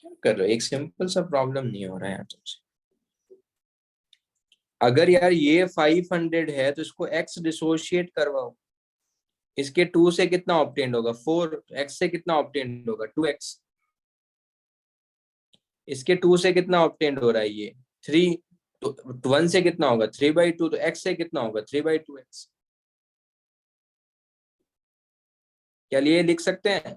क्या कर रहे हो, एक सिंपल सा प्रॉब्लम नहीं हो रहा है यार तुमसे। अगर यार ये 500 है तो इसको एक्स डिसोशिएट करवाओ। इसके 2 से कितना ऑब्टेन्ड होगा 4, एक्स से कितना ऑब्टेन्ड होगा 2x। इसके 2 से कितना ऑब्टेन्ड हो रहा है ये 3, तो 1 से कितना होगा 3/2, तो x से कितना होगा 3/2x। क्या ये लिख सकते हैं?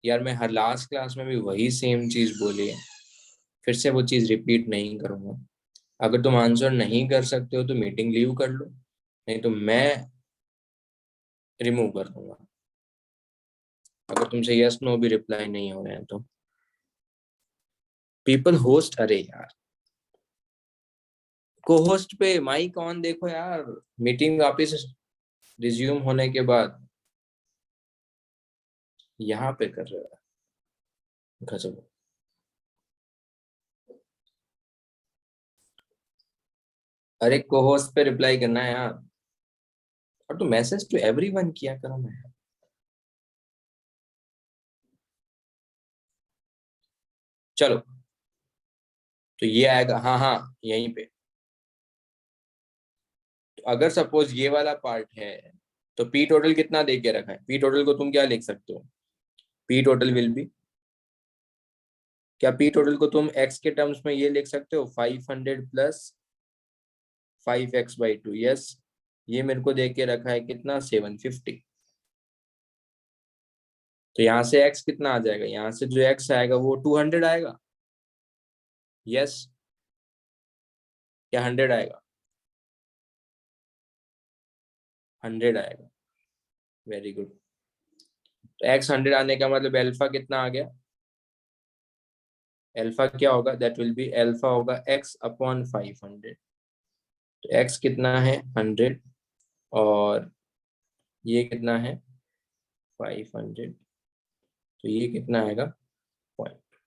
यार मैं हर लास्ट क्लास में भी वही सेम चीज बोली है, फिर से वो चीज रिपीट नहीं करूंगा। अगर तुम आंसर नहीं कर सकते हो तो मीटिंग लीव कर लो, नहीं तो मैं रिमूव कर दूंगा, अगर तुमसे यस नो भी रिप्लाई नहीं हो रहे हैं तो। पीपल होस्ट, अरे यार को होस्ट पे माइक ऑन देखो यार, मीटिंग वापिस रिज्यूम होने के बाद यहाँ पे कर रहे हो गजब। अरे को होस्ट पे रिप्लाई करना है यार, और तो मैसेज टू एवरीवन किया करो ना यार। चलो, तो ये आएगा, हाँ हाँ यहीं पे। तो अगर सपोज ये वाला पार्ट है, तो पी टोटल कितना दे के रखा है, पी टोटल को तुम क्या लिख सकते हो, पी टोटल विल बी, क्या पी टोटल को तुम एक्स के टर्म्स में ये लिख सकते हो 500 प्लस 5x/2। यस, ये मेरे को दे के रखा है कितना 750। तो यहाँ से x कितना आ जाएगा, यहाँ से जो x आएगा वो 200 आएगा। यस, क्या 100 आएगा? 100 आएगा। Very good. तो x 100 आने का मतलब अल्फा कितना आ गया, अल्फा क्या होगा, दैट विल बी अल्फा होगा x/500। तो x कितना है 100, और ये कितना है 500, तो ये कितना आएगा पॉइंट।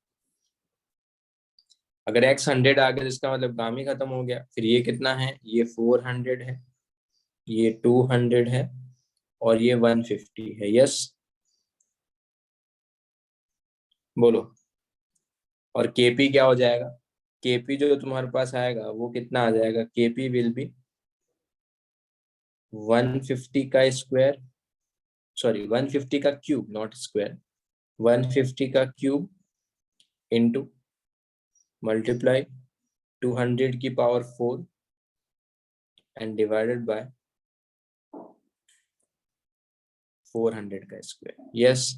अगर x 100 आ गया तो इसका मतलब काम ही खत्म हो गया। फिर ये कितना है, ये 400 है, ये 200 है, और ये 150 है। यस, बोलो। और kp क्या हो जाएगा, kp जो तुम्हारे पास आएगा वो कितना आ जाएगा, kp विल बी 150 का स्क्वायर, सॉरी 150 का क्यूब, नॉट स्क्वायर, 150 का क्यूब इंटू मल्टीप्लाई 200 की पावर 4 एंड डिवाइडेड बाय 400 का स्क्वायर। यस,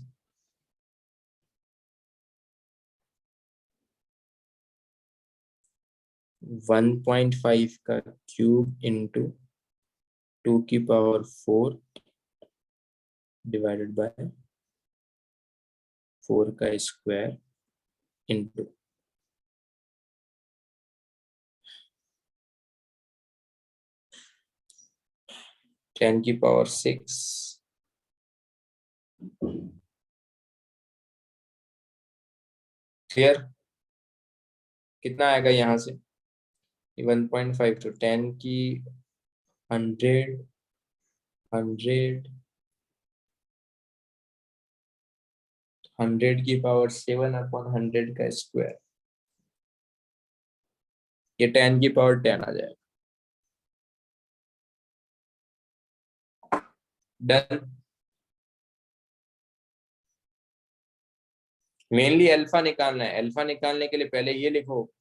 1.5 का क्यूब इंटू 2⁴ डिवाइडेड बाय 4 का स्क्वायर इंटू 10⁶। क्लियर? कितना आएगा यहाँ से? 1.5 तो 10 की 100 100⁷ अपॉन 100 का स्क्वायर, ये 10⁻10 आ जाएगा। डन। मेनली अल्फा निकालना है। अल्फा निकालने के लिए पहले ये लिखो।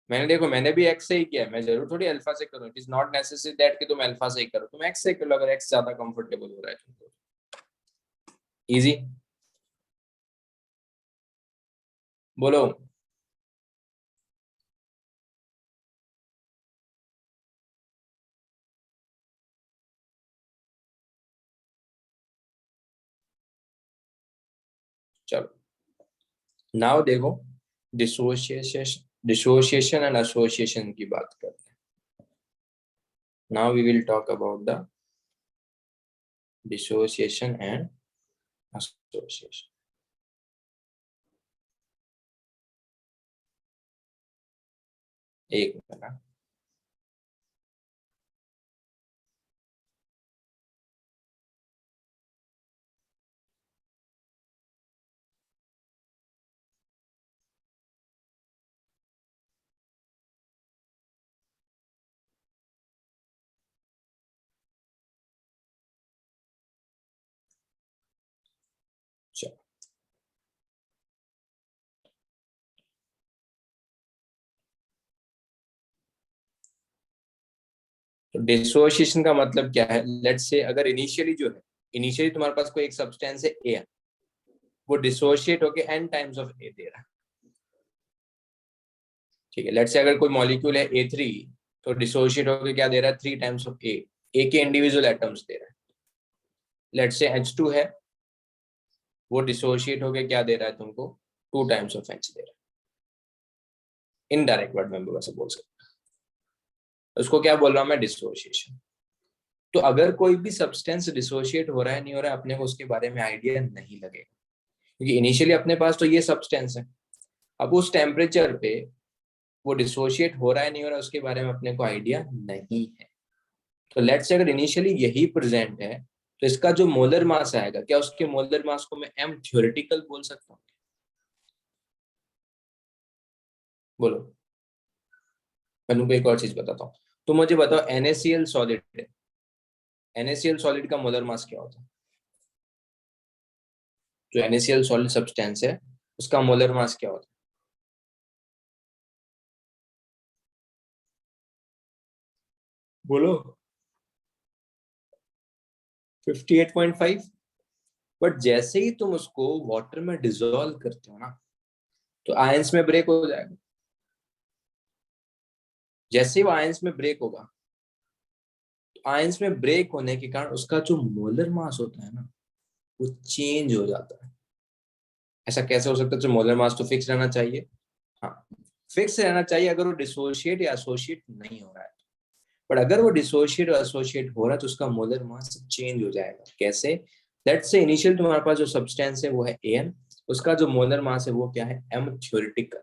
मैंने भी एक्स से ही किया है, मैं जरूर थोड़ी अल्फा से करूँ। It is not necessary that कि तुम अल्फा से ही करो, तुम एक्स से कर लो अगर एक्स ज्यादा कंफर्टेबल हो रहा है तुमको। इजी, बोलो। चलो नाउ देखो, डिसोसिएशन एंड एसोसिएशन की बात करते हैं। Now we will talk about the dissociation and association. एक मिनट, चलो तो डिसोसिएशन का मतलब क्या है? लेट्स से अगर इनिशियली तुम्हारे पास कोई एक सब्सटेंस है ए, वो डिसोशिएट होके n टाइम्स ऑफ ए दे रहा है। ठीक है, लेट्स से अगर कोई मॉलिक्यूल है A3, तो डिसोशिएट होके क्या दे रहा है? 3 टाइम्स ऑफ ए के इंडिविजुअल एटम्स दे रहा है। लेट्स से H2 है, वो डिसोशिएट होके क्या दे रहा है तुमको? 2 टाइम्स ऑफ H दे रहा है। इनडायरेक्ट वर्ड में वैसे बोल सकते, उसको क्या बोल रहा हूं मैं? डिसोसिएशन। तो अगर कोई भी सब्सटेंस डिसोशिएट हो रहा है नहीं हो रहा है, अपने को उसके बारे में आइडिया नहीं लगेगा, क्योंकि इनिशियली अपने पास तो ये सब्सटेंस है। अब उस टेम्परेचर पे वो डिसोशिएट हो रहा है नहीं हो रहा है, उसके बारे में अपने को आइडिया नहीं है। तो लेट्स से अगर इनिशियली यही प्रेजेंट है, तो इसका जो मोलर मास आएगा, क्या उसके मोलर मास को मैं m थ्योरेटिकल बोल सकता हूँ? बोलो। मैं तुमको एक और चीज बताता हूँ, तो मुझे बताओ NaCl सॉलिड है, NaCl सॉलिड का मोलर मास क्या होता है? जो NaCl सॉलिड सब्सटेंस है उसका मोलर मास क्या होता है? बोलो। 58.5। बट जैसे ही तुम उसको वाटर में डिसॉल्व करते हो ना, तो आयंस में ब्रेक हो जाएगा। जैसे ही वो आयंस में ब्रेक होगा, तो आयंस में ब्रेक होने के कारण उसका जो मोलर मास होता है ना, वो चेंज हो जाता है। ऐसा कैसे हो सकता है? जो मोलर मास तो फिक्स रहना चाहिए। हाँ, फिक्स रहना चाहिए अगर वो डिसोशिएट या एसोसिएट नहीं हो रहा है। बट अगर वो डिसोशिएट और एसोसिएट हो रहा है, तो उसका मोलर मास चेंज हो जाएगा। कैसे? लेट्स से इनिशियल तुम्हारे पास जो सब्सटेंस है वो है An, उसका जो मोलर मास है वो क्या है? m थ्योरेटिकल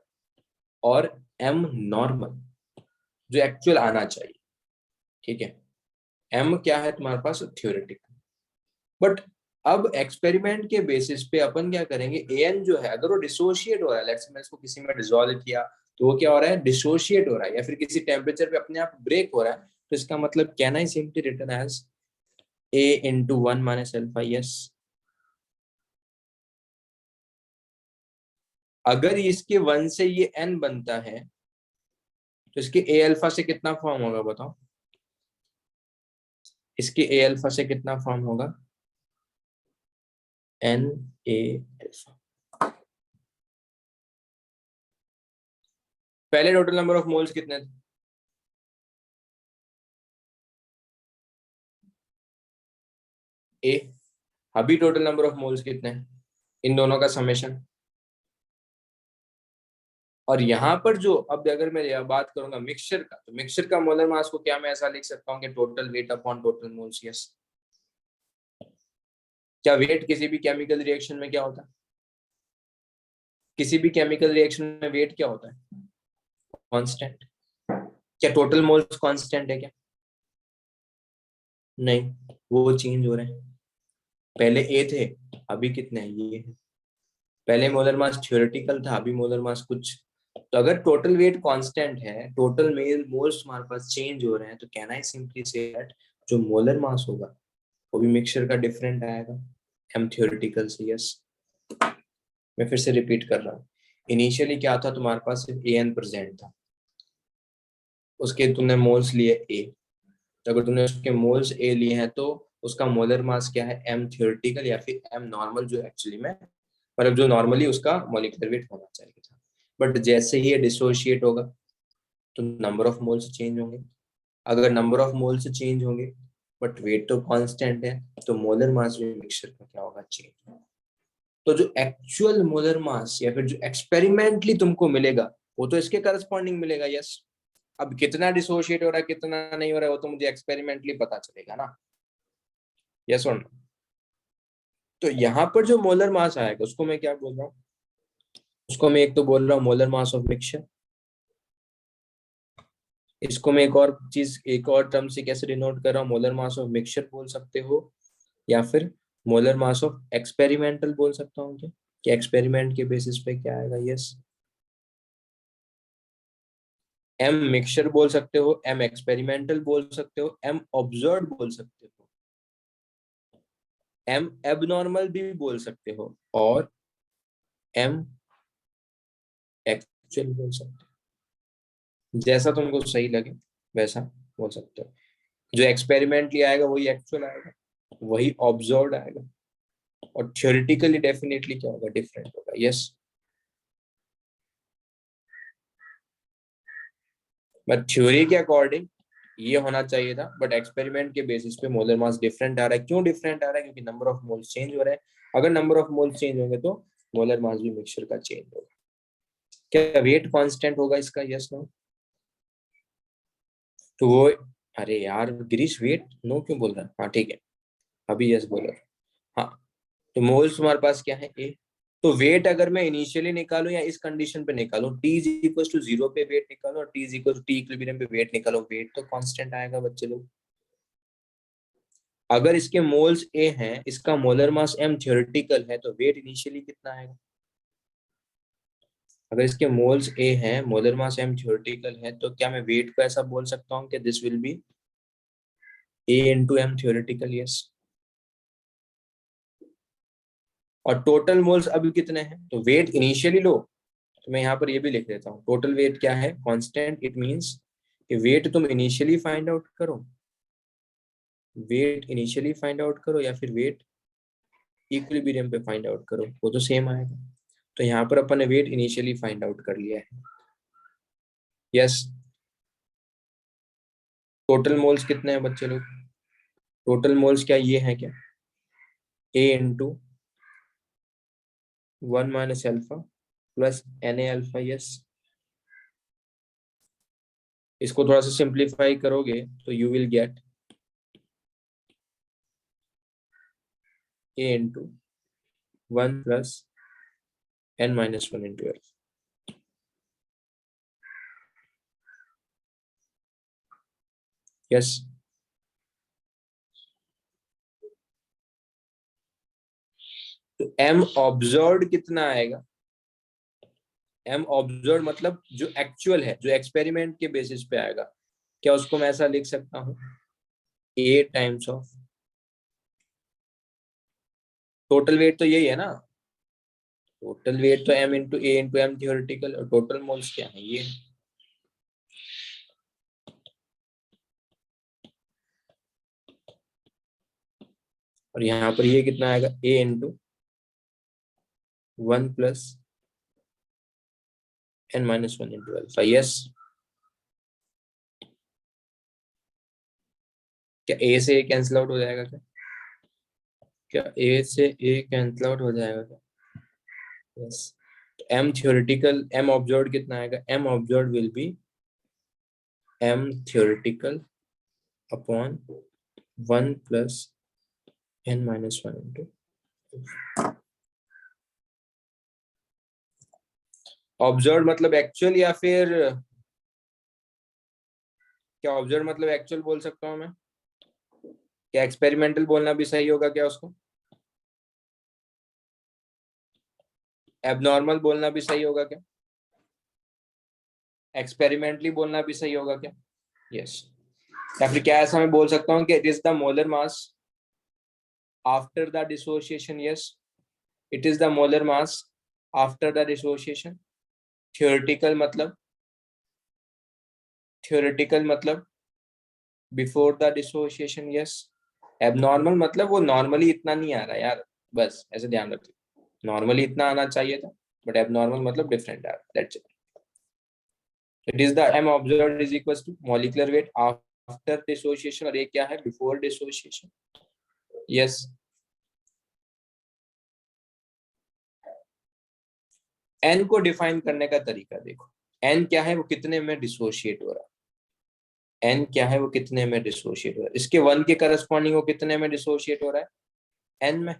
और m नॉर्मल, जो एक्चुअल आना चाहिए। ठीक है, m क्या है तुम्हारे पास? थ्योरेटिकल। बट अब एक्सपेरिमेंट के बेसिस पे अपन क्या करेंगे? An जो है अगर वो डिसोशिएट हो रहा है, लेट्स से मैं इसको किसी में डिसॉल्व किया, तो वो क्या हो रहा है? डिसोशिएट हो रहा है, या फिर किसी टेम्परेचर पे अपने आप ब्रेक हो रहा है, तो इसका मतलब can I simply written as A into 1 minus alpha? Yes. अगर इसके 1 से ये n बनता है, तो इसके A अल्फा से कितना फॉर्म होगा बताओ? इसके A अल्फा से कितना फॉर्म होगा? एन ए अल्फा। पहले टोटल नंबर ऑफ मोल्स कितने थे? ए। अभी टोटल नंबर ऑफ मोल्स कितने हैं? इन दोनों का समेशन। और यहाँ पर जो अब अगर मैं यह बात करूंगा मिक्सचर का, तो मिक्सचर का मोलर मास को क्या मैं ऐसा लिख सकता हूँ कि total weight upon total moles. Yes. क्या वेट किसी भी केमिकल रिएक्शन में क्या होता है? किसी भी केमिकल रिएक्शन में वेट क्या होता है? कांस्टेंट। क्या टोटल मोल्स कांस्टेंट है क्या? नहीं, वो चेंज हो रहे हैं। पहले ए थे, अभी कितने हैं? ये है। पहले मोलर मास थ्योरेटिकल था, अभी मोलर मास कुछ। तो अगर टोटल वेट कांस्टेंट है, टोटल मेल मोल्स हमारे पास चेंज हो रहे हैं, तो can I simply say that जो मोलर मास होगा वो भी मिक्सचर का डिफरेंट आएगा एम थ्योरेटिकल से। यस। मैं फिर से रिपीट कर रहा हूँ। इनिशियली क्या था, तुम्हारे पास सिर्फ ए एन प्रेजेंट था, उसके तुमने मोल्स लिए ए। तो अगर तुमने उसके मोल्स ए लिए हैं तो उसका मोलर मास क्या है? एम थ्योरेटिकल या फिर एम नॉर्मल, जो एक्चुअली में मतलब जो नॉर्मली उसका मॉलिक्यूलर वेट होना चाहिए था। बट जैसे ही ये डिसोशिएट होगा तो नंबर ऑफ मोल्स चेंज होंगे। अगर नंबर ऑफ मोल्स चेंज होंगे बट वेट तो कांस्टेंट है, तो मोलर मास भी मिक्सचर का क्या होगा? चेंज। तो जो एक्चुअल मोलर मास या फिर जो एक्सपेरिमेंटली तुमको मिलेगा वो तो इसके करस्पॉन्डिंग मिलेगा। यस। अब कितना डिसोशिएट हो रहा है कितना नहीं हो रहा है वो तो मुझे एक्सपेरिमेंटली पता चलेगा ना। यस और नो। तो यहाँ पर जो मोलर मास आएगा उसको मैं क्या बोल रहा हूँ? उसको मैं एक तो बोल रहा हूँ मोलर मास ऑफ मिक्सचर। इसको मैं एक और टर्म से कैसे डिनोट कर रहा हूँ? मोलर मास ऑफ मिक्सचर बोल सकते हो, या फिर मोलर मास ऑफ एक्सपेरिमेंटल बोल सकता हूँ क्या? कि एक्सपेरिमेंट के बेसिस पे क्या आएगा? यस। एम मिक्सचर बोल सकते हो, एम एक्सपेरिमेंटल बोल सकते हो, एम ऑब्जर्व बोल सकते हो, एम एबनॉर्मल भी बोल सकते हो, और एम एक्चुअल बोल सकते हो। जैसा तुमको सही लगे वैसा बोल सकते हो। जो एक्सपेरिमेंटली आएगा वही एक्चुअल आएगा, वही ऑब्जर्व आएगा, और थ्योरेटिकली डेफिनेटली क्या होगा? डिफरेंट होगा। यस। बट थ्योरी के अकॉर्डिंग ये होना चाहिए था, बट एक्सपेरिमेंट के बेसिस पे मोलर मास डिफरेंट आ रहा है। क्यों डिफरेंट आ रहा है? क्योंकि नंबर ऑफ मोल्स चेंज हो रहे हैं। अगर नंबर ऑफ मोल्स चेंज होंगे तो मोलर मास भी मिक्सचर का चेंज होगा। क्या वेट कांस्टेंट होगा इसका? Yes no. तो वो, अरे यार गिरीश वेट नो क्यों बोल रहा है? हाँ ठीक है, अभी यस बोल रहा है। हाँ, तो मोल्स हमारे पास क्या है? ए। तो वेट अगर मैं इनिशियली निकालूं या इस कंडीशन पे निकालूं, टी इज इक्वल टू 0 पे वेट निकालो और T is equal to T equilibrium पे वेट निकालो, वेट तो कांस्टेंट आएगा बच्चे लोग। अगर इसके मोल्स ए हैं, इसका मोलर मास एम थ्योरेटिकल है, तो वेट इनिशियली कितना आएगा? अगर इसके मोल्स ए हैं, मोलर मास एम थ्योरेटिकल है, तो क्या मैं वेट को ऐसा बोल सकता हूँ कि this will be a into m theoretical? Yes. और टोटल मोल्स अभी कितने हैं? तो वेट इनिशियली लो, तो मैं यहाँ पर ये भी लिख देता हूँ, टोटल वेट क्या है? कांस्टेंट। इट मींस कि वेट तुम इनिशियली फाइंड आउट करो, वेट इनिशियली फाइंड आउट करो, या फिर वेट इक्विलिब्रियम पे फाइंड आउट करो, वो तो सेम आएगा। तो यहाँ पर अपन ने वेट इनिशियली फाइंड आउट कर लिया है। यस। टोटल मोल्स कितने हैं बच्चे लोग? टोटल मोल्स क्या ये है क्या? A into 1 minus alpha plus N A alpha. Yes. इसको थोड़ा सा सिंप्लीफाई करोगे तो you will get A into 1 plus N minus 1 into alpha. Yes. तो एम ऑब्जर्व कितना आएगा? एम ऑब्जर्व मतलब जो एक्चुअल है, जो एक्सपेरिमेंट के बेसिस पे आएगा, क्या उसको मैं ऐसा लिख सकता हूँ? A times of total weight, तो यही है ना, टोटल वेट तो M into A into M theoretical, और टोटल मोल्स क्या है? ये। और यहाँ पर ये कितना आएगा? A into 1 plus n minus 1 into alpha. Yes, क्या ए से ए कैंसिल आउट हो जाएगा क्या? क्या ए से ए कैंसिल आउट हो जाएगा क्या? Yes. m theoretical, m observed कितना आएगा? m observed will be m theoretical upon 1 plus n minus 1 into observe मतलब एक्चुअल या फिर क्या? ऑब्जर्व मतलब एक्चुअल बोल सकता हूं मैं? क्या एक्सपेरिमेंटल बोलना भी सही होगा क्या उसको? एबनॉर्मल बोलना भी सही होगा क्या? एक्सपेरिमेंटली बोलना भी सही होगा क्या? यस। या फिर क्या ऐसा मैं बोल सकता हूँ कि it is the molar mass after the dissociation? Yes, it is the molar mass after the dissociation. Theoretical मतलब before the dissociation. Yes. Abnormal मतलब वो नॉर्मली इतना नहीं आ रहा यार, बस ऐसे ध्यान रखिए, नॉर्मली इतना आना चाहिए था, बट एबनॉर्मल मतलब डिफरेंट आ रहा है। That's it. It is the m observed is equals to molecular weight after dissociation, और ये क्या है? Before dissociation. यस। n को डिफाइन करने का तरीका देखो। n क्या है? वो कितने में डिसोशिएट हो रहा है। n क्या है? वो कितने में डिसोशिएट हो रहा है। इसके 1 के करस्पॉन्डिंग वो कितने में डिसोशिएट हो रहा है? n में।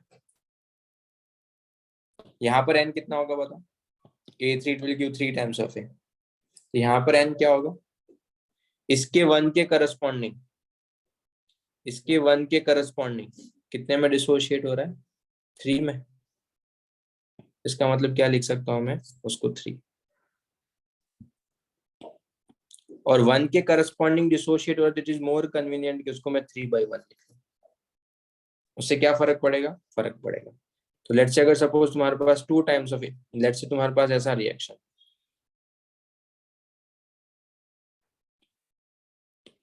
यहाँ पर n कितना होगा बताओ? a3 will give 3 times of a। तो यहाँ पर n क्या होगा? इसके 1 के करस्पॉन्डिंग, इसके 1 के करस्पॉन्डिंग कितने में डिसोशिएट हो रहा है? 3 में। इसका मतलब क्या लिख सकता हूं मैं उसको? 3। और 1 के करस्पॉन्डिंग डिसोशिएट हो रहा है, इट इज मोर कन्वीनियंट कि उसको मैं 3/1 लिख लूं। उससे क्या फर्क पड़ेगा? फर्क पड़ेगा। तो लेट्स से अगर सपोज तुम्हारे पास 2 टाइम्स ऑफ, लेट्स से तुम्हारे पास ऐसा रिएक्शन,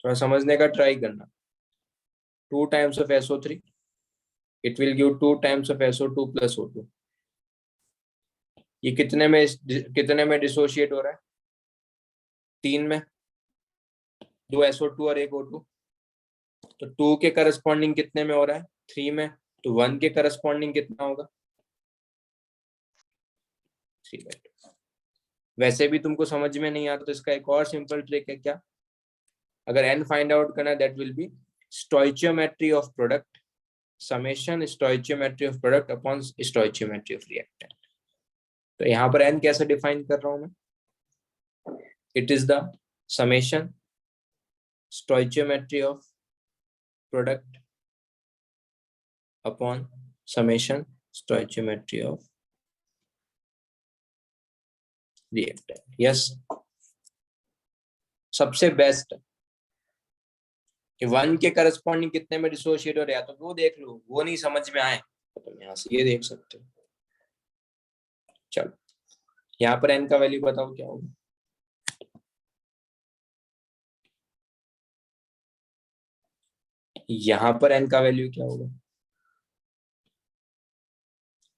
थोड़ा समझने का ट्राई करना। 2 times of SO3, it will give 2 times of SO2 plus O2। ये कितने में डिसोशिएट हो रहा है? 3 में। 2 SO2 और 1 O2। तो 2 के करस्पॉन्डिंग कितने में हो रहा है? 3 में। तो 1 के करस्पॉन्डिंग कितना होगा? 3/2। वैसे भी तुमको समझ में नहीं आता तो इसका एक और सिंपल ट्रिक है। क्या? अगर n फाइंड आउट करना, that will B stoichiometry of product summation stoichiometry of product upon stoichiometry of reactant. तो यहाँ पर n कैसे डिफाइन कर रहा हूं मैं? It is the summation stoichiometry of product upon summation stoichiometry of reactant. Yes. सबसे बेस्ट कि 1 के करस्पॉन्डिंग कितने में डिसोशिएट हो रहा है, तो वो देख लो। वो नहीं समझ में आए तो तुम यहाँ से ये देख सकते हो। चलो, यहाँ पर n का वैल्यू बताओ क्या होगा? यहाँ पर n का वैल्यू क्या होगा?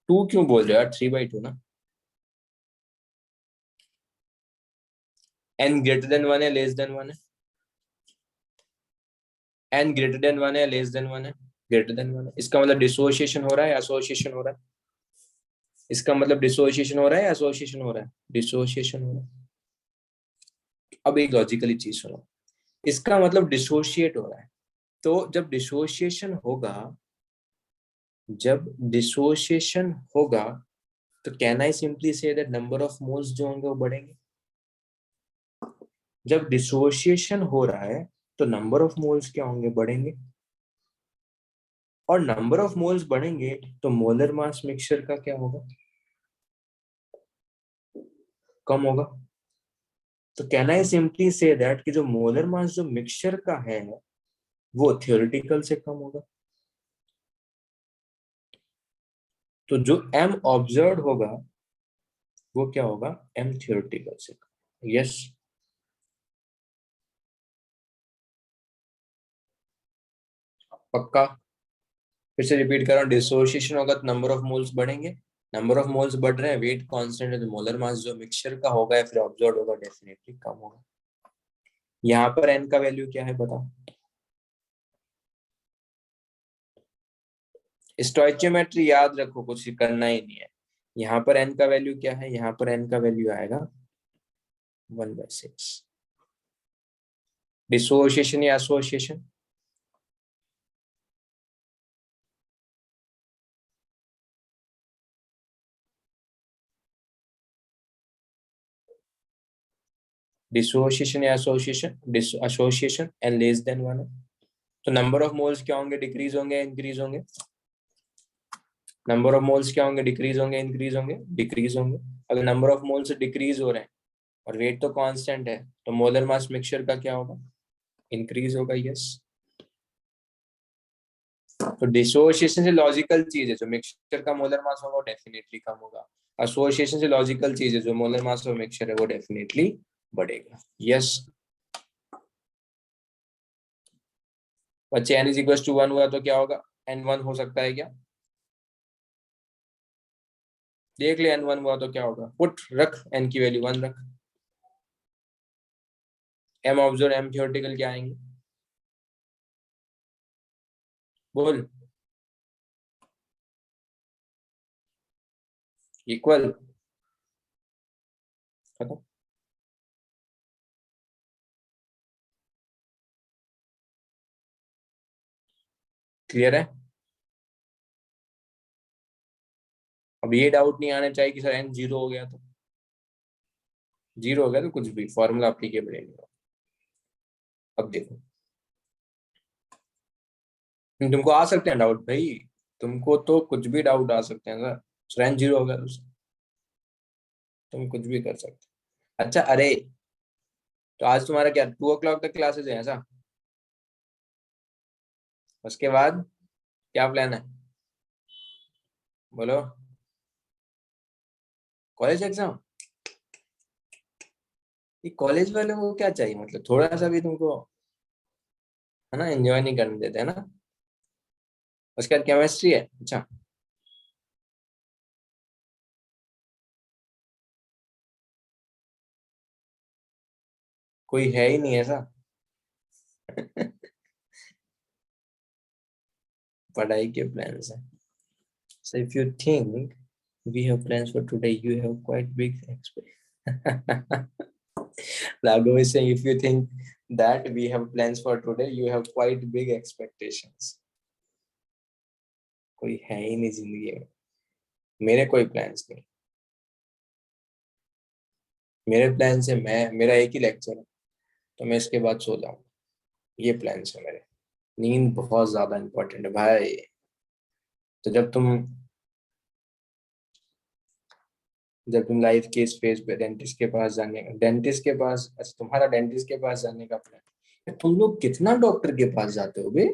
2 क्यों बोल रहे हो यार? 3/2 ना। n ग्रेटर देन 1 है, लेस देन 1 है? n ग्रेटर देन 1 है, लेस देन 1 है? ग्रेटर देन 1 है। इसका मतलब डिसोसिएशन हो रहा है, एसोसिएशन हो रहा है? इसका मतलब डिसोसिएशन हो रहा है, एसोसिएशन हो रहा है? डिसोसिएशन हो रहा है। अब एक लॉजिकली चीज सुनो, इसका मतलब डिसोशिएट हो रहा है। तो जब डिसोसिएशन होगा, तो can I simply say that number of moles जो होंगे वो बढ़ेंगे? जब डिसोसिएशन हो रहा है तो नंबर ऑफ मोल्स क्या होंगे? बढ़ेंगे। और नंबर ऑफ मोल्स बढ़ेंगे तो मोलर मास मिक्सचर का क्या होगा? कम होगा। तो can I simply say that कि जो मोलर मास जो मिक्सचर का है वो थ्योरेटिकल से कम होगा। तो जो m ऑब्जर्व होगा वो क्या होगा? m थ्योरेटिकल से कम। यस। पक्का? फिर से रिपीट कर रहा हूँ, डिसोसिएशन होगा तो नंबर ऑफ मोल्स बढ़ेंगे, नंबर ऑफ मोल्स बढ़ रहे हैं, वेट कांस्टेंट है, तो मोलर मास जो मिक्सचर का होगा या फिर ऑब्जर्व होगा डेफिनेटली कम होगा। यहाँ पर एन का वैल्यू क्या है बताओ। स्टोइचियोमेट्री याद रखो, कुछ करना ही नहीं है। यहाँ पर एन का वैल्यू क्या है, यहाँ पर एन का वैल्यू आएगा 1/6। डिसोसिएशन या एसोसिएशन, डिसोसिएशन या association, association n less than 1 है, तो नंबर ऑफ मोल्स क्या होंगे, डिक्रीज होंगे इंक्रीज होंगे। नंबर ऑफ मोल्स क्या होंगे, डिक्रीज होंगे इंक्रीज होंगे, डिक्रीज होंगे। अगर नंबर ऑफ मोल्स डिक्रीज हो रहे हैं और वेट तो कांस्टेंट है, तो मोलर मास मिक्सचर का क्या होगा, इंक्रीज होगा। यस, तो डिसोसिएशन से लॉजिकल चीज है, जो मिक्सचर का मोलर मास होगा वो डेफिनेटली कम होगा। एसोसिएशन से लॉजिकल चीज है, जो मोलर मास और मिक्सचर है वो डेफिनेटली बढ़ेगा। यस, बच्चे n इज टू 1 हुआ तो क्या होगा, n1 हो सकता है क्या, देख ले n1 हुआ तो क्या होगा, पुट रख n की वैल्यू 1 रख, m ऑब्जर्व m थ्योरेटिकल क्या आएंगे, बोल। इक्वल, खत्म। क्लियर है। अब ये डाउट नहीं आना चाहिए कि सर n जीरो हो गया, तो जीरो हो गया तो कुछ भी फॉर्मूला अप्लीकेबल नहीं होगा। अब देखो, तुमको आ सकते हैं डाउट भाई, तुमको तो कुछ भी डाउट आ सकते हैं सर, n जीरो हो गया तो तुम कुछ भी कर सकते हो। अच्छा, अरे तो आज तुम्हारा क्या 2 o'clock तक क्लासेस है ऐसा, उसके बाद क्या प्लान है, बोलो। कॉलेज एग्जाम, ये कॉलेज वाले को क्या चाहिए, मतलब थोड़ा सा भी तुमको है ना एंजॉय नहीं करने देते है ना। उसके बाद केमिस्ट्री है, अच्छा कोई है ही नहीं ऐसा। पढ़ाई के प्लान्स है। So if you think we have plans for today, you have quite big expectations. Raghav is saying if you think that we have plans for today, you have quite big expectations. कोई है ही नहीं जिंदगी में, मेरे कोई plans नहीं। मेरे plan से मेरा एक ही लेक्चर है, तो मैं इसके बाद सो जाऊँ, ये प्लान्स है मेरे। नींद बहुत ज्यादा इंपॉर्टेंट है भाई। तो जब तुम लाइफ के इस फेज पे डेंटिस्ट के पास जाने, डेंटिस्ट के पास, अच्छा तुम्हारा डेंटिस्ट के पास जाने का प्लान, तुम लोग कितना डॉक्टर के पास जाते हो बे।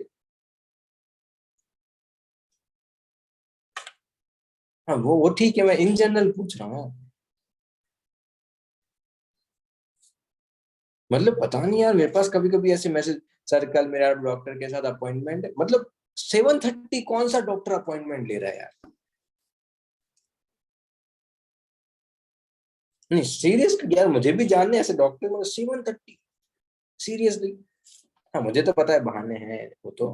हाँ वो ठीक है, मैं इन जनरल पूछ रहा हूँ। मतलब पता नहीं यार, मेरे पास कभी कभी ऐसे मैसेज, सर कल मेरा डॉक्टर के साथ अपॉइंटमेंट है, मतलब 7:30 कौन सा डॉक्टर अपॉइंटमेंट ले रहा है यार। नहीं सीरियस यार, मुझे भी जानने ऐसे डॉक्टर, मतलब 7:30 सीरियसली। हाँ मुझे तो पता है बहाने हैं वो तो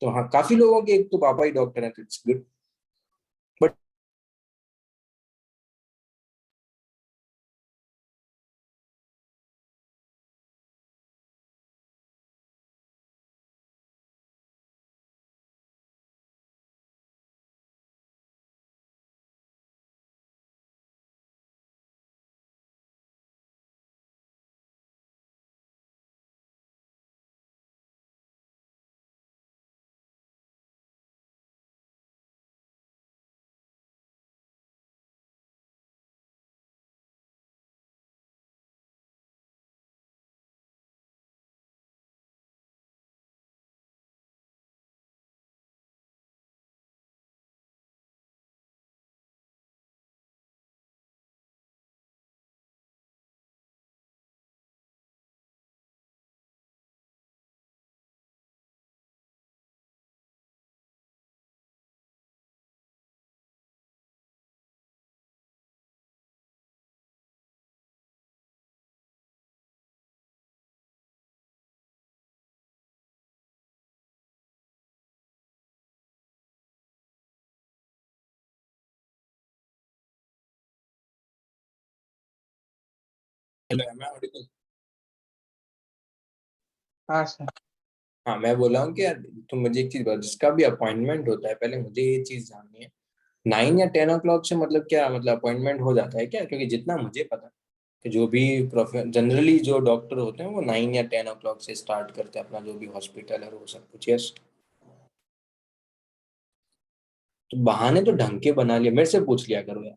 हाँ काफी लोगों के, एक तो पापा ही डॉक्टर है, तो it's good. But hello, am I audible? हाँ सर। हाँ, मैं बोला हूँ कि यार तुम मुझे एक चीज बताओ, जिसका भी अपॉइंटमेंट होता है पहले मुझे ये चीज जाननी है, 9 या 10 o'clock से मतलब क्या, मतलब अपॉइंटमेंट हो जाता है क्या? क्योंकि जितना मुझे पता है कि जो भी जनरली जो डॉक्टर होते हैं वो 9 या 10 o'clock से स्टार्ट करते हैं अपना जो भी हॉस्पिटल है वो सब कुछ। यस, तो बहाने तो ढंग के बना लिया, मेरे से पूछ लिया करो यार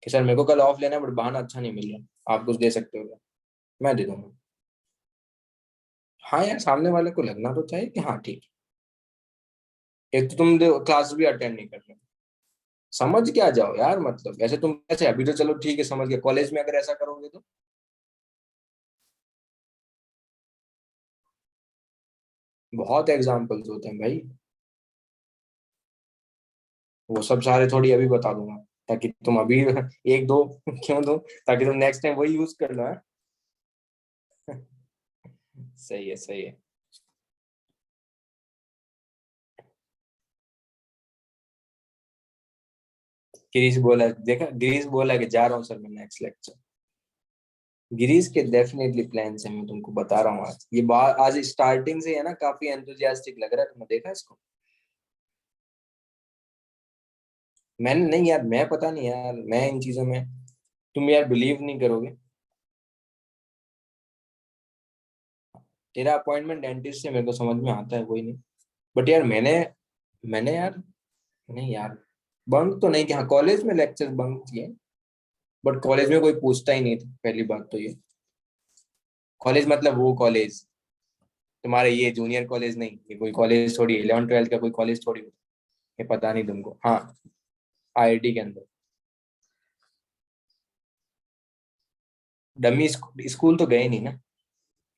कि सर मेरे को कल ऑफ लेना है बट बहाना अच्छा नहीं मिल रहा, आप कुछ दे सकते हो क्या? मैं दे दूंगा। हाँ यार, सामने वाले को लगना तो चाहिए कि हाँ ठीक है। एक तो तुम क्लास भी अटेंड नहीं कर रहे हो, समझ के आ जाओ यार। मतलब ऐसे तुम ऐसे, अभी तो चलो ठीक है समझ गए, कॉलेज में अगर ऐसा करोगे तो बहुत एग्जाम्पल्स होते हैं भाई। वो सब सारे थोड़ी अभी बता दूंगा ताकि तुम अभी एक दो क्यों दो, ताकि तुम नेक्स्ट टाइम वही यूज कर लो। है सही है, सही है। गिरीश बोला, देखा गिरीश बोला कि जा रहा हूँ सर मैं नेक्स्ट लेक्चर। गिरीश के डेफिनेटली प्लान है, मैं तुमको बता रहा हूँ। आज ये बात आज स्टार्टिंग से है ना, काफी एंथुजियास्टिक लग रहा है। तुमने देखा इसको? मैंने नहीं यार, मैं पता नहीं यार, मैं इन चीजों में, तुम यार बिलीव नहीं करोगे। तेरा अपॉइंटमेंट डेंटिस्ट से मेरे को समझ में आता है, कोई नहीं। बट यार मैंने मैंने यार, नहीं यार, बंक तो नहीं किया। कॉलेज में लेक्चर बंक किए, बट कॉलेज में कोई पूछता ही नहीं था, पहली बात तो ये। कॉलेज मतलब वो कॉलेज, तुम्हारे ये जूनियर कॉलेज नहीं, ये कोई कॉलेज थोड़ी, 11th 12th का कोई कॉलेज थोड़ी, ये पता नहीं तुमको। हाँ, आईआईटी के अंदर। डमी स्कूल तो गए नहीं ना,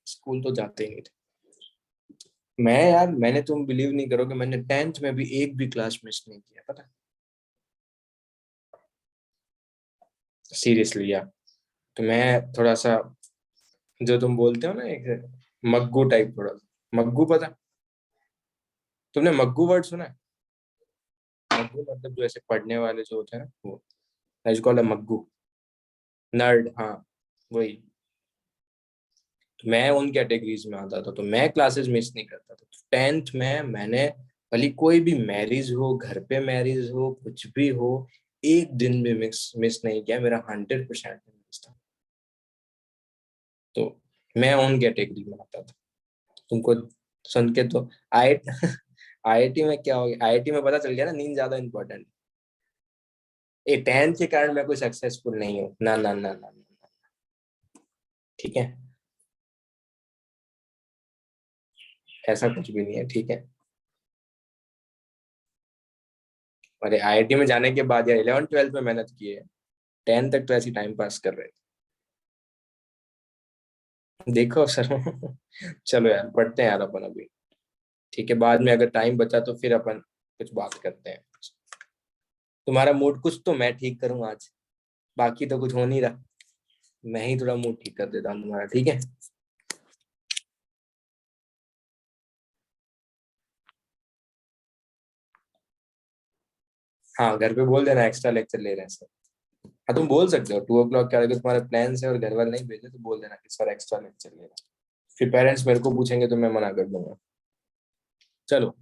स्कूल तो जाते ही नहीं थे। मैं यार, मैंने, तुम बिलीव नहीं करोगे, मैंने 10th में भी एक भी क्लास मिस नहीं किया, पता? सीरियसली यार। तो मैं थोड़ा सा, जो तुम बोलते हो ना, एक मग्गू टाइप, थोड़ा सा मग्गू, पता? तुमने मग्गू वर्ड सुना है? मग्गू मतलब जो ऐसे पढ़ने वाले जो होते हैं ना, वो I call a Maggu, nerd. हाँ, वही। मैं उन कैटेगरीज में आता था, तो मैं क्लासेस मिस नहीं करता था। 10th में मैंने, भले कोई भी मैरिज हो, घर पे मैरिज हो, कुछ भी हो, एक दिन भी मिस मिस नहीं किया। मेरा 100% मिस था। तो मैं उन कैटेगरी में आता था। तुमको सुन के तो आई आईआईटी में क्या हो गया, आईआईटी में पता चल गया ना, नींद ज्यादा इंपॉर्टेंट। ये 10th के कारण मैं कोई सक्सेसफुल नहीं हूँ, ना ना ना ना ना। ठीक है, ऐसा कुछ भी नहीं है, ठीक है। अरे आईआईटी में जाने के बाद या 11th 12th में मेहनत की है, 10th तक तो ऐसी टाइम पास कर रहे थे। देखो सर चलो यार, पढ़ते हैं यार अपन अभी। ठीक है, बाद में अगर टाइम बचा तो फिर अपन कुछ बात करते हैं। तुम्हारा मूड कुछ तो मैं ठीक करूँ आज, बाकी तो कुछ हो नहीं रहा। मैं ही थोड़ा मूड ठीक कर देता हूँ तुम्हारा, ठीक है? हाँ, घर पे बोल देना एक्स्ट्रा लेक्चर ले रहे हैं सर। हाँ, तुम बोल सकते हो 2 o'clock के, अगर तुम्हारे प्लान है और घर वाले नहीं भेजे तो बोल देना कि सर एक्स्ट्रा लेक्चर ले रहे हैं। फिर पेरेंट्स मेरे को पूछेंगे तो मैं मना कर दूंगा। चलो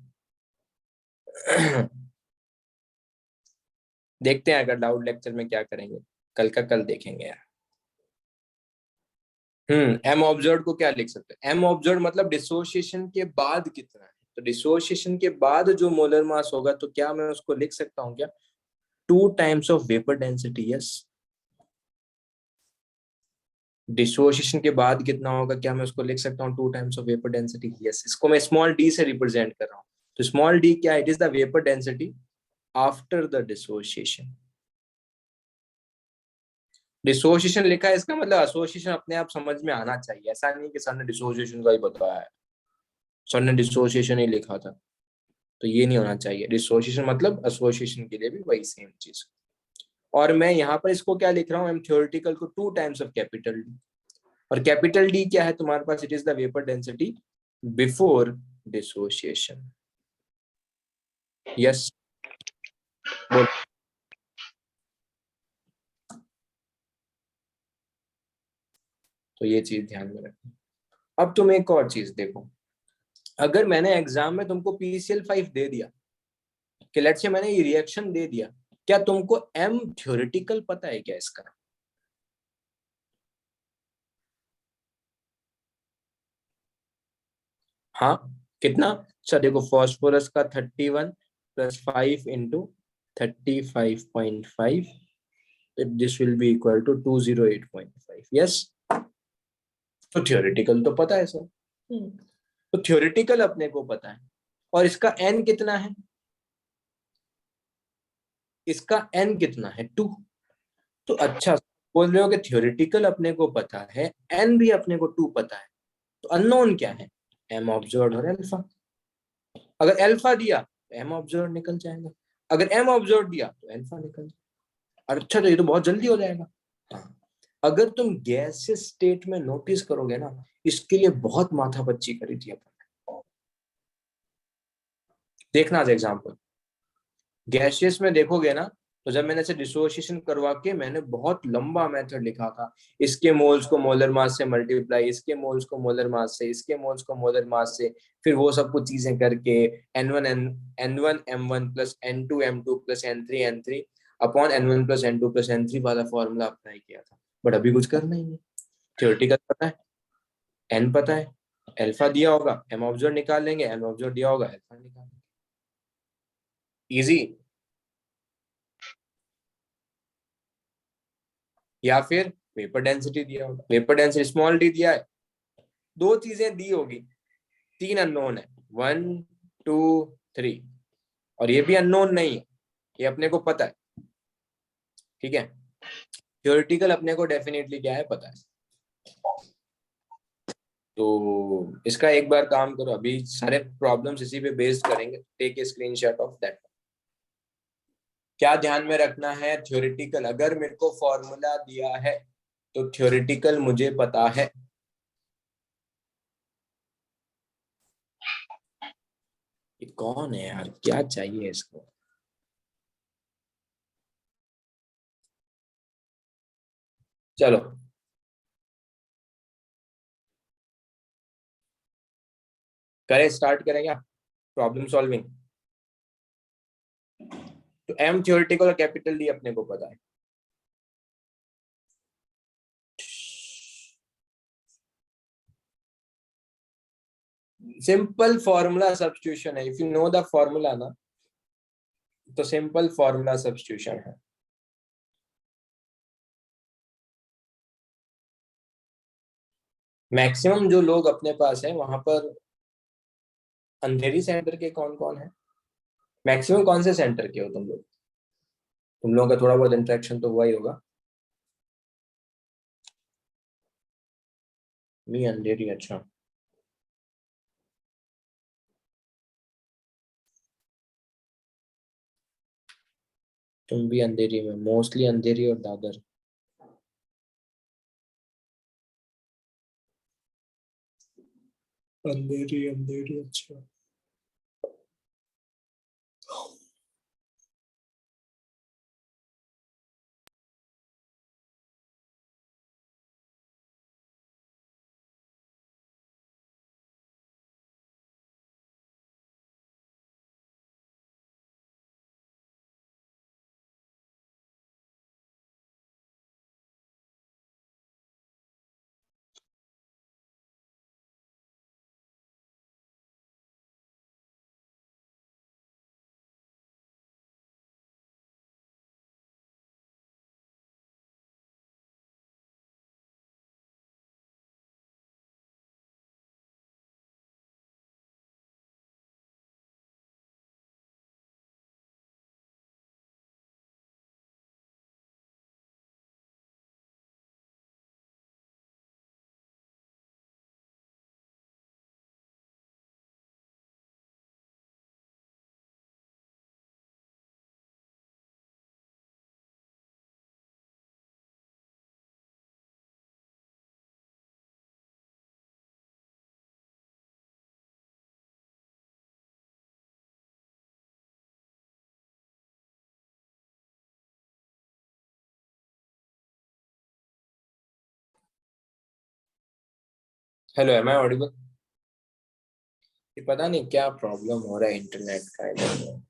देखते हैं अगर डाउट लेक्चर में क्या करेंगे, कल का कल देखेंगे यार। एम ऑब्जर्व को क्या लिख सकते हैं? एम ऑब्जर्व मतलब डिसोसिएशन के बाद कितना है, तो डिसोसिएशन के बाद जो मोलर मास होगा, तो क्या मैं उसको लिख सकता हूँ क्या? 2 times of vapour density. Yes, dissociation के बाद कितना होगा, क्या मैं उसको लिख सकता हूँ 2 times of vapour density? Yes, इसको मैं स्मॉल डी से रिप्रेजेंट कर रहा हूँ। तो स्मॉल डी क्या है? It is the vapour density after the dissociation. Dissociation लिखा है, इसका मतलब एसोसिएशन अपने आप समझ में आना चाहिए। ऐसा नहीं कि सर ने डिसोसिएशन का ही बताया है, सर ने डिसोसिएशन ही लिखा था, तो ये नहीं होना चाहिए। डिसोसिएशन मतलब एसोसिएशन के लिए भी वही सेम चीज। और मैं यहाँ पर इसको क्या लिख रहा हूँ, एम थ्योरेटिकल को 2 times ऑफ कैपिटल डी। और कैपिटल डी क्या है तुम्हारे पास? It is the vapour density before dissociation. Yes, बोल। तो ये चीज ध्यान में रखना। अब तुम एक और चीज देखो, अगर मैंने एग्जाम में तुमको PCl5 दे दिया कि लेट्स से मैंने ये रिएक्शन दे दिया, क्या तुमको M थ्योरेटिकल पता है क्या इसका? हाँ कितना? अच्छा देखो, फॉस्फोरस का 31 plus 5 into 35.5, this will be equal to 208.5। Yes, तो थ्योरेटिकल तो पता है सर। तो थ्योरेटिकल अपने को पता है, और इसका n कितना है? इसका n कितना है? 2। तो अच्छा बोल रहे हो कि थ्योरेटिकल अपने को पता है, n भी अपने को 2 पता है, तो अननोन क्या है? m ऑब्जर्व और अल्फा। अगर अल्फा दिया तो m ऑब्जर्व निकल जाएगा, अगर m ऑब्जर्व दिया तो अल्फा निकल जाएगा। अच्छा, तो ये तो बहुत जल्दी हो जाएगा। हाँ, अगर तुम गैसियस स्टेट में नोटिस करोगे ना, इसके लिए बहुत माथापच्ची करी थी अपन। देखना आज एग्जाम्पल, गैसियस में देखोगे ना, तो जब मैंने इसे डिसोसिएशन करवा के मैंने बहुत लंबा मेथड लिखा था, इसके मोल्स को मोलर मास से मल्टीप्लाई, इसके मोल्स को मोलर मास से, इसके मोल्स को मोलर मास से, फिर वो सब कुछ चीजें करके N1 M1 plus N2 M2 plus N3 N3 upon N1 plus N2 plus N3 वाला फॉर्मूला अप्लाई किया था। बट अभी कुछ करना ही नहीं, थ्योरेटिकल पता है, N पता है, अल्फा दिया होगा M ऑब्जर्व निकाल लेंगे, M ऑब्जर्व दिया होगा अल्फा निकाल लेंगे। इजी। या फिर वेपर डेंसिटी दिया होगा, वेपर डेंसिटी स्मॉल डी दिया है, दो चीजें दी होगी, 3 अननोन है, 1 2 3, और ये भी अननोन नहीं है, ये अपने को पता है। ठीक है, थ्योरेटिकल अपने को डेफिनेटली क्या है, पता है। तो इसका एक बार काम करो, अभी सारे प्रॉब्लम्स इसी पे बेस्ड करेंगे, take a screenshot of that. क्या ध्यान में रखना है, थ्योरेटिकल अगर मेरे को फॉर्मूला दिया है तो थ्योरेटिकल मुझे पता है। ये कौन है यार, क्या चाहिए इसको? चलो करें, स्टार्ट करें क्या प्रॉब्लम सॉल्विंग? तो M थ्योरेटिकल और कैपिटल D अपने को पता है। सिंपल फॉर्मूला सब्स्टिट्यूशन है, if you know the formula ना, तो सिंपल फॉर्मूला सब्स्टिट्यूशन है। मैक्सिमम जो लोग अपने पास है वहां पर अंधेरी सेंटर के कौन कौन है? मैक्सिमम कौन से सेंटर के हो तुम लोग? तुम लोगों का थोड़ा बहुत इंटरेक्शन तो हुआ ही होगा। मी अंधेरी, अच्छा। तुम भी अंधेरी में, मोस्टली अंधेरी और दादर। अंधेरी अंधेरी, अच्छा। Hello, am I audible? ये पता नहीं क्या प्रॉब्लम हो रहा है इंटरनेट का इधर में।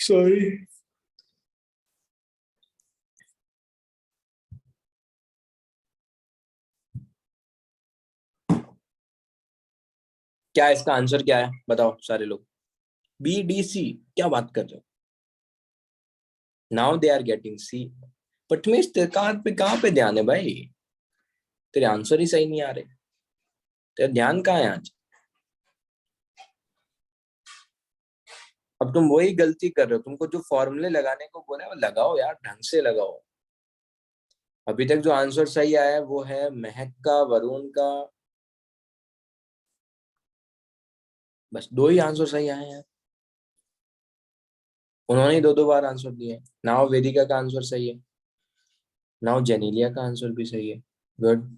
सॉरी। क्या इसका आंसर क्या है बताओ सारे लोग। बी डी सी, क्या बात कर रहे हो? नाउ दे आर गेटिंग सी। पटमेश तेरे कहाँ पे ध्यान है भाई? तेरे आंसर ही सही नहीं आ रहे। तेरा ध्यान कहाँ है आज? अब तुम वही गलती कर रहे हो। तुमको जो फॉर्मूले लगाने को बोला है वो लगाओ यार, ढंग से लगाओ। अभी तक जो आंसर सही आया है वो है महक का, वरुण का। बस दो ही आंसर सही आए हैं। उन्होंने दो दो बार आंसर दिए। नाउ वेदिका का आंसर सही है। नाउ जेनिलिया का आंसर भी सही है। Good.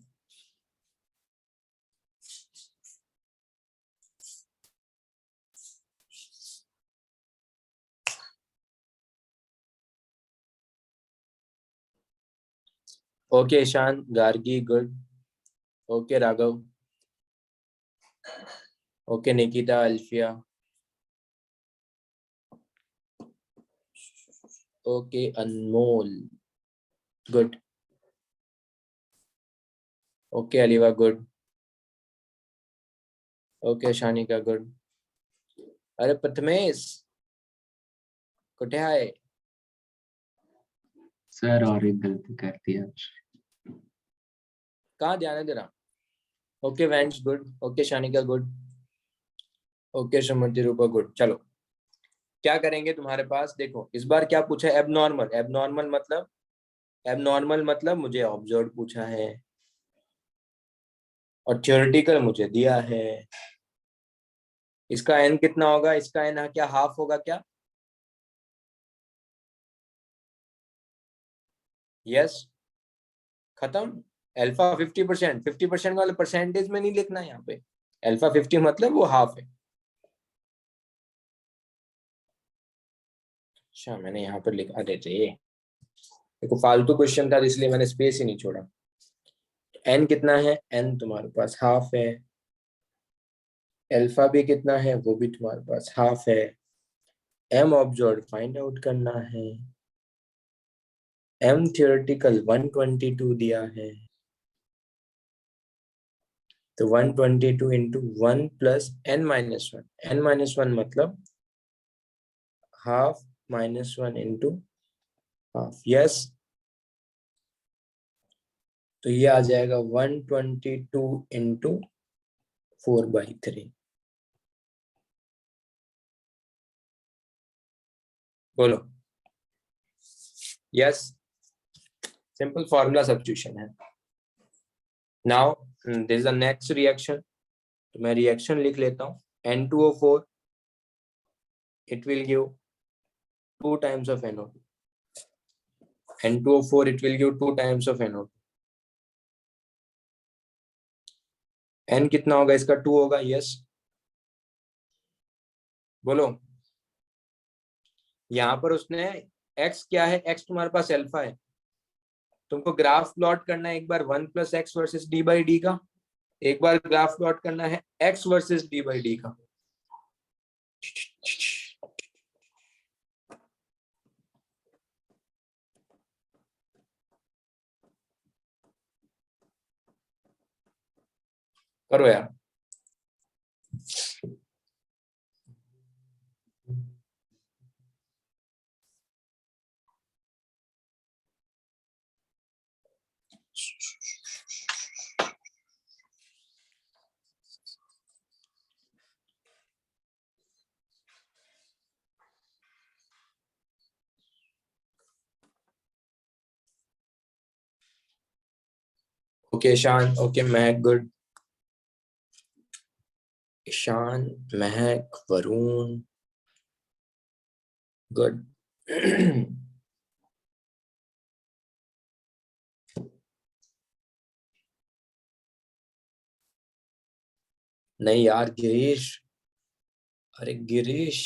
Okay Ishaan, Gargi, good. Okay Raghav. Okay Nikita, Alfiya. Okay Anmol, good. Okay Aliva, good. Okay Shanika, good. अरे प्रथमेश, कुठे आहे? सर और एक गलती कर दिया। कहाँ ध्यान है तेरा? Okay Vance, good. Okay Shanika, good. Okay Sumati Rupa, good. चलो क्या करेंगे तुम्हारे पास, देखो इस बार क्या पूछा है। एबनॉर्मल। एबनॉर्मल मतलब मुझे ऑब्जर्व पूछा है और थ्योरेटिकल मुझे दिया है। इसका एन कितना होगा? इसका एन क्या हाफ होगा क्या? यस, खत्म। अल्फा 50%, 50% वाले परसेंटेज में नहीं लिखना है यहाँ पे। अल्फा 50 मतलब वो हाफ है। अच्छा मैंने यहाँ पर लिखा देते, देखो फालतू क्वेश्चन था इसलिए मैंने स्पेस ही नहीं छोड़ा। एन कितना है? एन तुम्हारे पास हाफ है। अल्फा भी कितना है? वो भी तुम्हारे पास हाफ है। एम ऑब्जर्व फाइंड आउट करना है। एम थियोरेटिकल 122 दिया है, तो 122 इंटू 1 प्लस n-1। n-1 मतलब half minus 1 into half. Yes, तो ये आ जाएगा 122 इंटू 4/3। बोलो यस। सिंपल फॉर्मूला सब्स्टिट्यूशन है। Now this is the next reaction. तो मैं रिएक्शन लिख लेता हूँ। N2O4 it will give 2 times of NO2। N2O4 it will give 2 times of NO2। N कितना होगा इसका? 2 होगा। यस, बोलो। यहाँ पर उसने x क्या है? x तुम्हारे पास अल्फा है। तुमको ग्राफ प्लॉट करना है एक बार 1 plus x versus D by D का, एक बार ग्राफ प्लॉट करना है x versus D by D का। करो यार। ओके शान, ओके महक, गुड। ईशान, महक, वरुण, गुड। नहीं यार गिरीश, अरे Girish.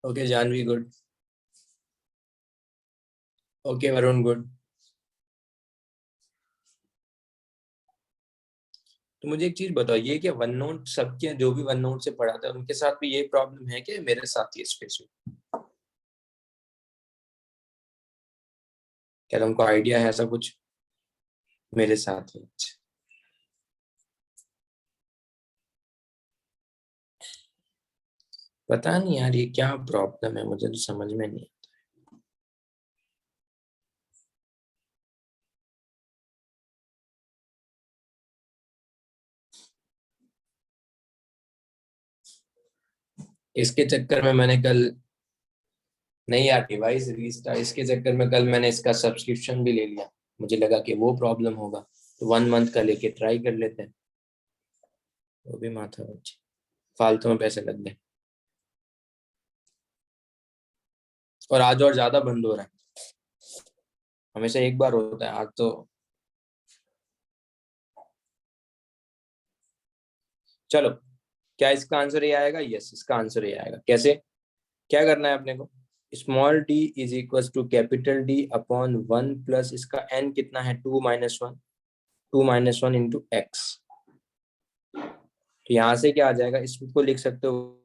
Okay Jahnavi good. Okay Varun good. तो मुझे एक चीज बताइए कि वन नोट सबके जो भी वन नोट से पढ़ा था उनके साथ भी ये प्रॉब्लम है कि मेरे साथ ये स्पेसिफिक, क्या तुमको आइडिया है ऐसा कुछ? मेरे साथ है। पता नहीं यार ये क्या प्रॉब्लम है, मुझे तो समझ में नहीं। इसके चक्कर में मैंने कल, नहीं यार डिवाइस रीस्टार्ट, इसके चक्कर में कल मैंने इसका सब्सक्रिप्शन भी ले लिया। मुझे लगा कि वो प्रॉब्लम होगा, तो 1 मंथ का लेके ट्राई कर लेते हैं। वो भी माथा बच्चे, फालतू में पैसे लग गए। और आज और ज्यादा बंद हो रहा है, हमेशा एक बार होता है, आज तो। चलो, क्या इसका आंसर ये आएगा? यस, इसका आंसर ये आएगा। कैसे, क्या करना है अपने को? Small d is equal to capital d upon 1 plus इसका एन कितना है, 2 - 1, 2 - 1 इंटू एक्स। तो यहाँ से क्या आ जाएगा, इसको लिख सकते हो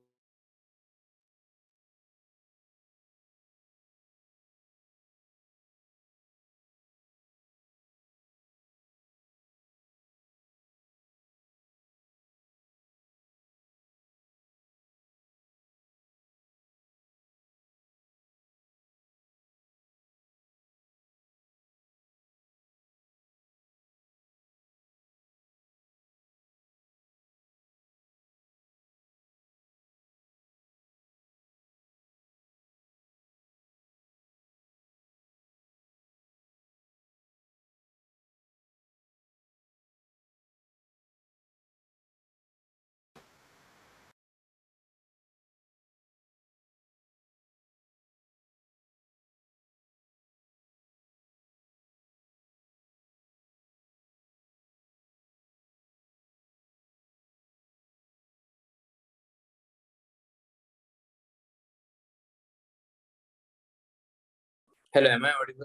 हेलो, एम आई ऑडिबल?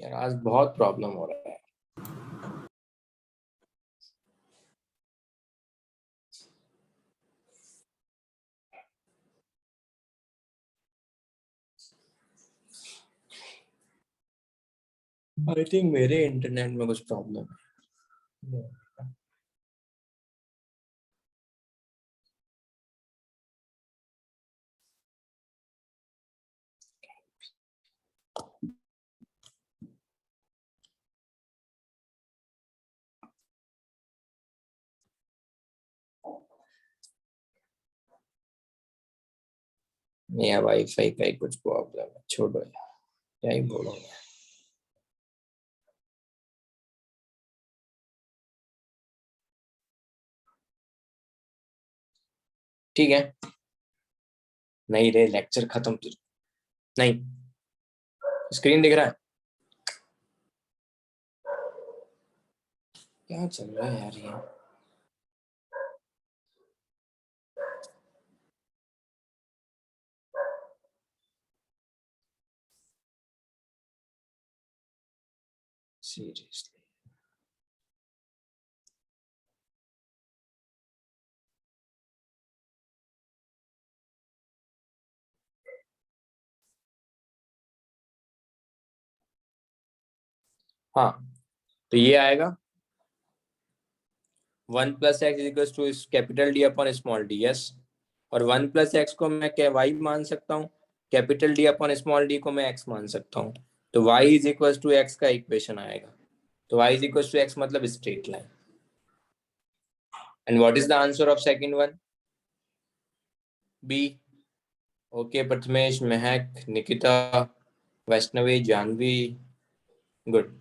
यार आज बहुत प्रॉब्लम हो रहा है। आई थिंक मेरे इंटरनेट में कुछ प्रॉब्लम है। मेरा वाईफाई का ही कुछ प्रॉब्लम है, छोड़ो यार, क्या ही बोलूंगा। ठीक है, नहीं रे लेक्चर खत्म तो नहीं, स्क्रीन दिख रहा है? क्या चल रहा है यार ये? सीरियसली हाँ, तो ये आएगा 1 + x equal to capital d upon small d. Yes, और 1 + x को मैं क्या y मान सकता हूँ, capital d upon small d को मैं x मान सकता हूँ। तो y is equal to x का इक्वेशन आएगा। तो y is equal to x मतलब straight line. And what is the answer of second one? B. Okay Prathamesh, Mehak, Nikita, Vaishnavi, Janvi, good.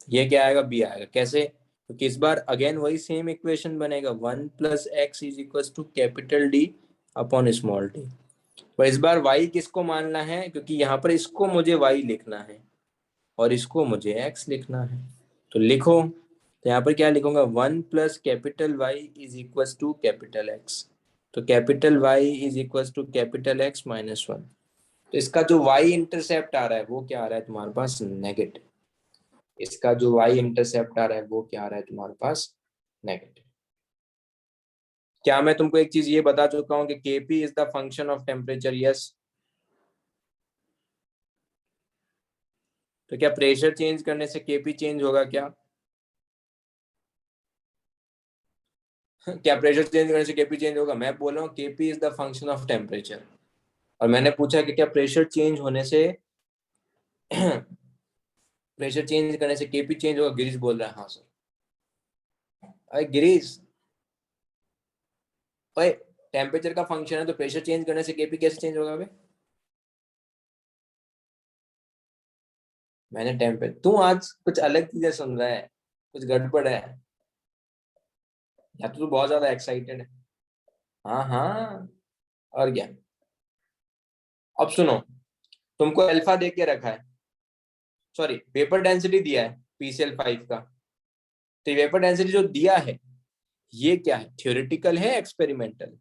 ये क्या आएगा, बी आएगा। कैसे? क्योंकि इस बार अगेन वही सेम इक्वेशन बनेगा, 1 + x is equal to capital d upon small d. पर इस बार y किसको मानना है, क्योंकि यहाँ पर इसको मुझे y लिखना है और इसको मुझे x लिखना है। तो लिखो, तो यहाँ पर क्या लिखूंगा, 1 + capital Y is equal to capital X। तो capital Y is equal to capital X -1। तो इसका जो y इंटरसेप्ट आ रहा है वो क्या आ रहा है तुम्हारे पास, नेगेटिव। इसका जो y इंटरसेप्ट आ रहा है वो क्या आ रहा है तुम्हारे पास, नेगेटिव। क्या मैं तुमको एक चीज ये बता चुका हूँ कि Kp is the function of temperature? Yes. तो क्या प्रेशर चेंज करने से Kp चेंज होगा क्या? क्या प्रेशर चेंज करने से Kp चेंज होगा? मैं बोल रहा हूँ Kp is the function of temperature. और मैंने पूछा कि क्या प्रेशर चेंज होने से प्रेशर चेंज करने से Kp चेंज होगा? गिरीश बोल रहा है हाँ सर। अरे गिरीश, भाई टेम्परेचर का फंक्शन है तो प्रेशर चेंज करने से Kp कैसे चेंज होगा? भाई मैंने टेम्परेचर, तू आज कुछ अलग चीजें सुन रहा है, कुछ गड़बड़ है, या तो तू बहुत ज्यादा एक्साइटेड है। हाँ हाँ, और क्या। अब सुनो, तुमको अल्फा दे के रखा है, सॉरी वेपर डेंसिटी दिया है PCl5 का। तो वेपर डेंसिटी जो दिया है ये क्या है, थ्योरेटिकल है एक्सपेरिमेंटल?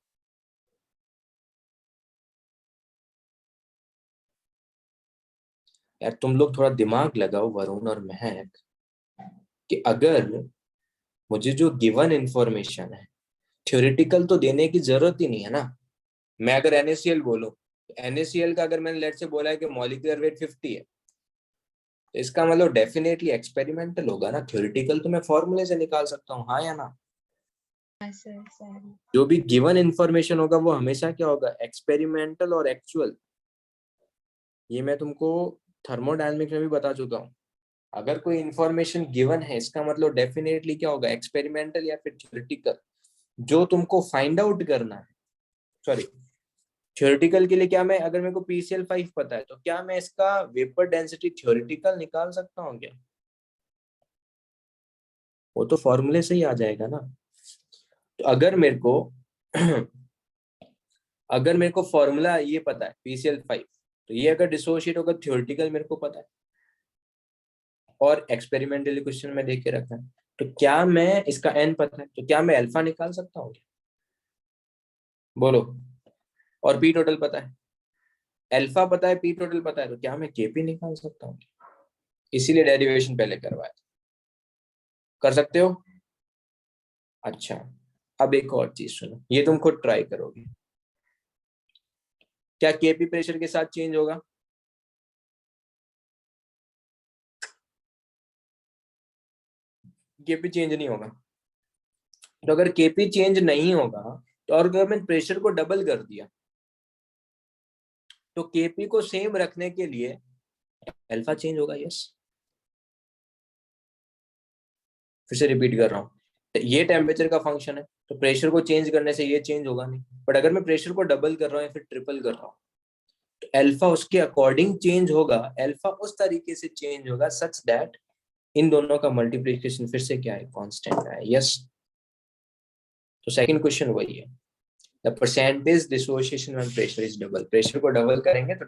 यार तुम लोग थोड़ा दिमाग लगाओ वरुण और महक, कि अगर मुझे जो गिवन इंफॉर्मेशन है थ्योरेटिकल तो देने की जरूरत ही नहीं है ना। मैं अगर NaCl बोलूं, NaCl का अगर मैंने लेट से बोला है कि मॉलिक्यूलर वेट 50 है, तो इसका मतलब डेफिनेटली एक्सपेरिमेंटल होगा ना। थ्योरेटिकल तो मैं फॉर्मूले से निकाल सकता हूँ, हाँ या ना? जो भी गिवन इंफॉर्मेशन होगा वो हमेशा क्या होगा, एक्सपेरिमेंटल और एक्चुअल। ये मैं तुमको थर्मोडायनेमिक्स में भी बता चुका हूँ। अगर कोई इंफॉर्मेशन गिवन है इसका मतलब डेफिनेटली क्या होगा, एक्सपेरिमेंटल या फिर थ्योरेटिकल। जो तुमको फाइंड आउट करना है, सॉरी थ्योरेटिकल के लिए क्या, मैं अगर मेरे को PCl5 पता है तो क्या मैं इसका वेपर डेंसिटी थ्योरेटिकल निकाल सकता हूँ क्या? वो तो फॉर्मूले से ही आ जाएगा ना। तो अगर मेरे को अगर मेरे को फॉर्मूला ये पता है PCl5, तो ये अगर डिसोशिएट होगा थ्योरेटिकल मेरे को पता है और एक्सपेरिमेंटली क्वेश्चन में देख के रखा है, तो क्या मैं इसका n पता है, तो क्या मैं अल्फा निकाल सकता हूँ? बोलो। और पी टोटल पता है, अल्फा पता है, पी टोटल पता है, तो क्या मैं Kp निकाल सकता हूँ? इसीलिए डेरिवेशन पहले करवाया। कर सकते हो? अच्छा, अब एक और चीज सुनो, ये तुम खुद ट्राई करोगे। क्या Kp प्रेशर के साथ चेंज होगा? Kp चेंज नहीं होगा। तो अगर Kp चेंज नहीं होगा, तो और अगर मैंने प्रेशर को डबल कर दिया, तो Kp को सेम रखने के लिए अल्फा चेंज होगा। यस, फिर से रिपीट कर रहा हूँ, ये टेम्परेचर का फंक्शन है तो प्रेशर को चेंज करने से ये चेंज होगा नहीं। बट अगर मैं प्रेशर को डबल कर रहा हूँ या फिर ट्रिपल कर रहा हूँ, तो अल्फा उसके अकॉर्डिंग चेंज होगा। अल्फा उस तरीके से चेंज होगा सच दैट इन दोनों का मल्टीप्लिकेशन फिर से क्या है, कांस्टेंट है। यस, तो सेकंड क्वेश्चन वही है, the percentage dissociation when pressure is double. Pressure को डबल करेंगे तो